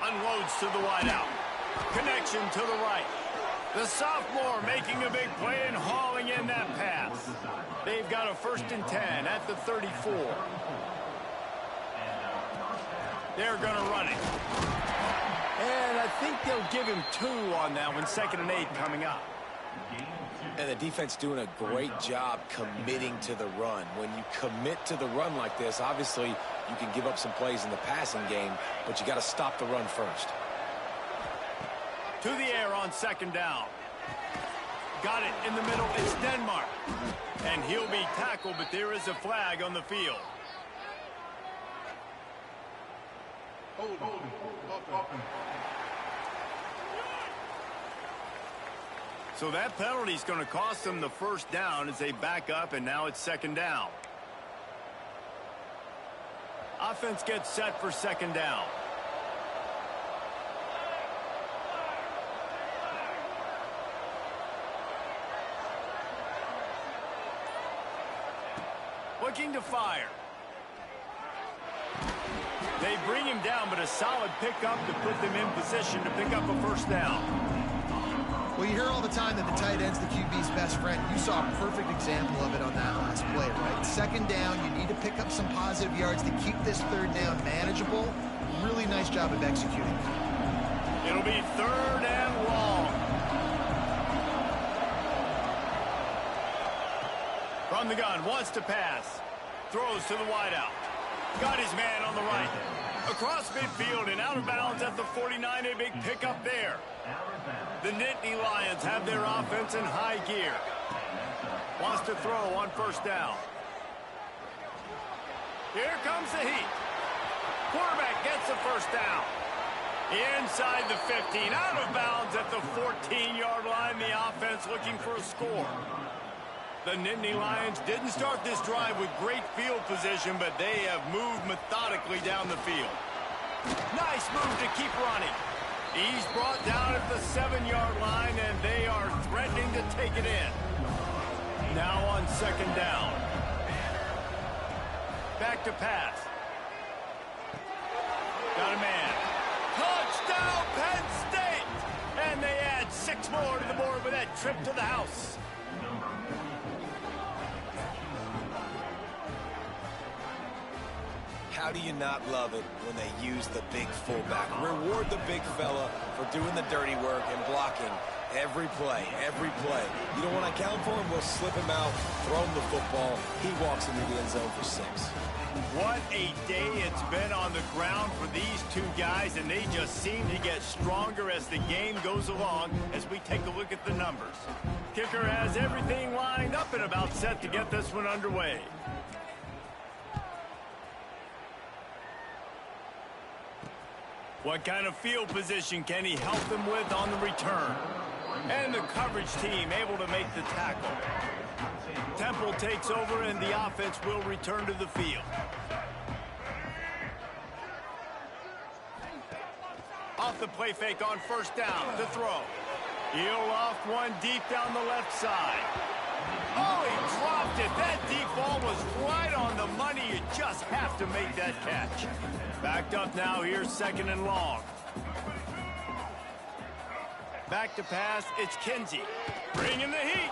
Unloads to the wideout. Connection to the right. The sophomore making a big play and hauling in that pass. They've got a 1st and 10 at the 34. They're going to run it. And I think they'll give him 2 on that one. 2nd and 8 coming up. And the defense doing a great job committing to the run. When you commit to the run like this, obviously you can give up some plays in the passing game, but you got to stop the run first. To the air on second down. Got it in the middle. It's Denmark. And he'll be tackled, but there is a flag on the field. So that penalty is going to cost them the 1st down as they back up, and now it's second down. Offense gets set for second down. Looking to fire. They bring him down, but a solid pickup to put them in position to pick up a 1st down. Well, you hear all the time that the tight end's the QB's best friend. You saw a perfect example of it on that last play, right? Second down, you need to pick up some positive yards to keep this 3rd down manageable. Really nice job of executing. It'll be 3rd and long. From the gun, wants to pass. Throws to the wideout. Got his man on the right. Across midfield and out of bounds at the 49. A big pickup there. The Nittany Lions have their offense in high gear. Wants to throw on 1st down. Here comes the heat. Quarterback gets the 1st down. Inside the 15, out of bounds at the 14-yard line. The offense looking for a score. The Nittany Lions didn't start this drive with great field position, but they have moved methodically down the field. Nice move to keep running. He's brought down at the 7-yard line, and they are threatening to take it in. Now on second down. Back to pass. Got a man. Touchdown, Penn State! And they add 6 more to the board with that trip to the house. How do you not love it when they use the big fullback? Reward the big fella for doing the dirty work and blocking every play, every play. You don't want to account for him? We'll slip him out, throw him the football. He walks into the end zone for 6. What a day it's been on the ground for these two guys, and they just seem to get stronger as the game goes along as we take a look at the numbers. Kicker has everything lined up and about set to get this one underway. What kind of field position can he help them with on the return? And the coverage team able to make the tackle. Temple takes over and the offense will return to the field. Off the play fake on first down to throw. He'll loft one deep down the left side. Oh, he dropped it. That deep ball was right on the money. You just have to make that catch. Backed up now. Here's 2nd and long. Back to pass. It's Kinsey. Bringing the heat.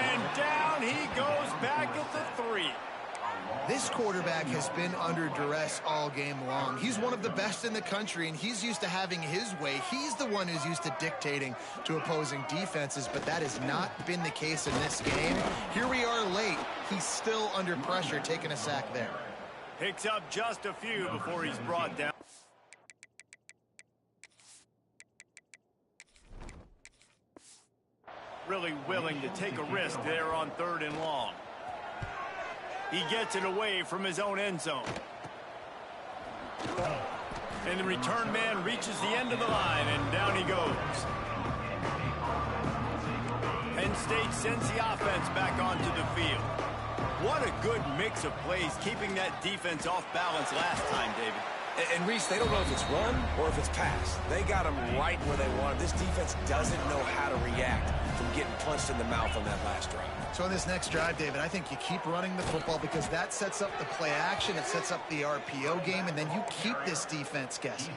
And down he goes back at the 3. This quarterback has been under duress all game long. He's one of the best in the country, and he's used to having his way. He's the one who's used to dictating to opposing defenses, but that has not been the case in this game. Here we are late. He's still under pressure, taking a sack there. Picks up just a few before he's brought down. Really willing to take a risk there on 3rd and long. He gets it away from his own end zone. And the return man reaches the end of the line, and down he goes. Penn State sends the offense back onto the field. What a good mix of plays, keeping that defense off balance last time, David. And Reese, they don't know if it's run or if it's pass. They got them right where they want it. This defense doesn't know how to react from getting punched in the mouth on that last drive. So on this next drive, David, I think you keep running the football because that sets up the play action, it sets up the RPO game, and then you keep this defense guessing.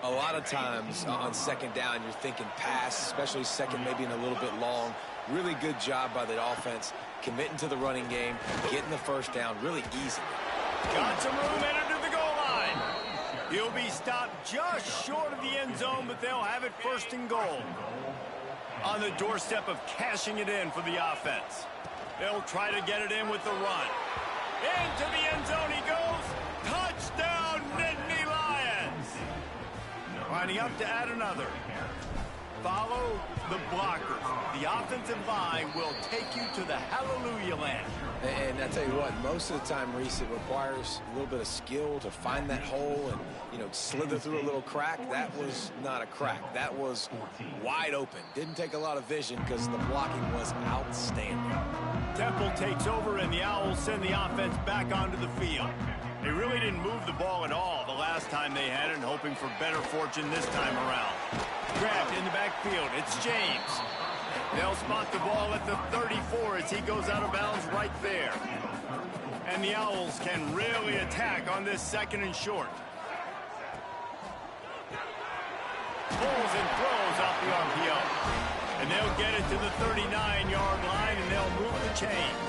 A lot of times on 2nd down, you're thinking pass, especially 2nd, maybe in a little bit long. Really good job by the offense, committing to the running game, getting the 1st down really easy. Got some room headed to the goal line. He'll be stopped just short of the end zone, but they'll have it 1st and goal. On the doorstep of cashing it in for the offense. They'll try to get it in with the run. Into the end zone he goes. Touchdown, Nittany Lions. Lining up to add another. Follow the blockers. The offensive line will take you to the hallelujah land. And I tell you what, most of the time, Reese, it requires a little bit of skill to find that hole and, slither through a little crack. That was not a crack. That was wide open. Didn't take a lot of vision because the blocking was outstanding. Temple takes over, and the Owls send the offense back onto the field. They really didn't move the ball at all the last time they had it, hoping for better fortune this time around. Grabbed in the backfield. It's James. They'll spot the ball at the 34 as he goes out of bounds right there. And the Owls can really attack on this 2nd and short. Pulls and throws off the RPO. And they'll get it to the 39-yard line, and they'll move the chains.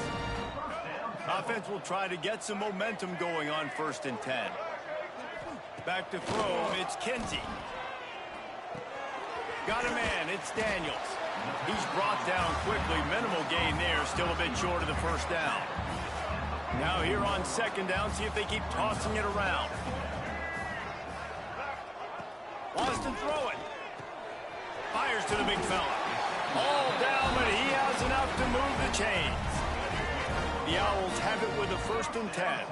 Offense will try to get some momentum going on 1st and 10. Back to throw, it's Kinsey. Got a man, it's Daniels. He's brought down quickly. Minimal gain there, still a bit short of the 1st down. Now here on 2nd down, see if they keep tossing it around. Austin throw it. Fires to the big fella. All down, but he has enough to move the chains. The Owls have it with a 1st and 10.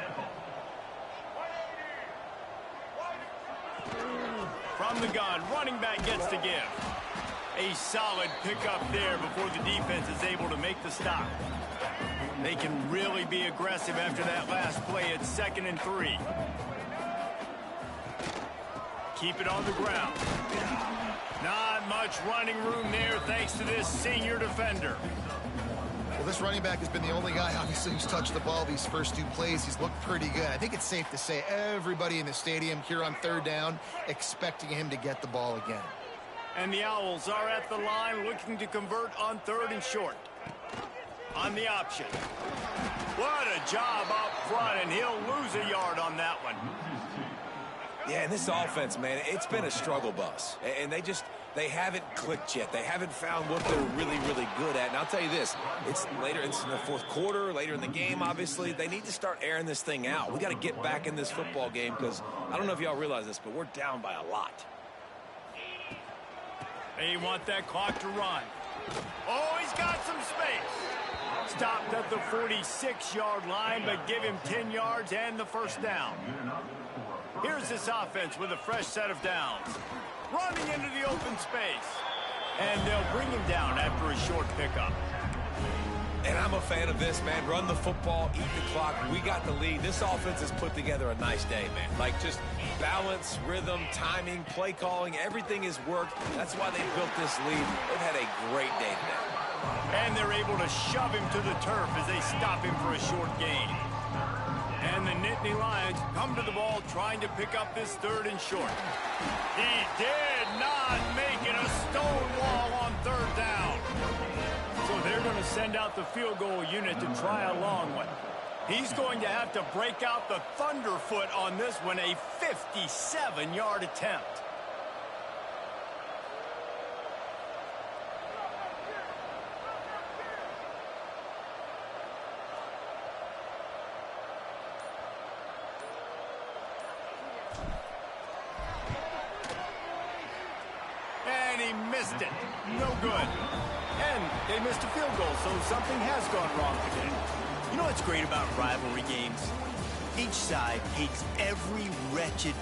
From the gun, running back gets to give. A solid pickup there before the defense is able to make the stop. They can really be aggressive after that last play. It's 2nd and 3. Keep it on the ground. Not much running room there thanks to this senior defender. Well, this running back has been the only guy, obviously, who's touched the ball these first 2 plays. He's looked pretty good. I think it's safe to say everybody in the stadium here on 3rd down expecting him to get the ball again. And the Owls are at the line looking to convert on 3rd and short. On the option. What a job up front, and he'll lose a yard on that one. Yeah, and this offense, man, it's been a struggle bus. And they haven't clicked yet. They haven't found what they're really, really good at. And I'll tell you this, it's in the 4th quarter, later in the game, obviously. They need to start airing this thing out. We got to get back in this football game because I don't know if y'all realize this, but we're down by a lot. They want that clock to run. Oh, he's got some space. Stopped at the 46-yard line, but give him 10 yards and the 1st down. Here's this offense with a fresh set of downs. Running into the open space. And they'll bring him down after a short pickup. And I'm a fan of this, man. Run the football, eat the clock. We got the lead. This offense has put together a nice day, man. Like, just balance, rhythm, timing, play calling, everything has worked. That's why they built this lead. They've had a great day today. And they're able to shove him to the turf as they stop him for a short gain. And the Nittany Lions come to the ball trying to pick up this 3rd and short. He did not make it a stone wall on 3rd down. So they're going to send out the field goal unit to try a long one. He's going to have to break out the thunderfoot on this one, a 57-yard attempt. And he missed it. No good. And they missed a field goal, so something has gone wrong today. You know what's great about rivalry games? Each side hates every wretched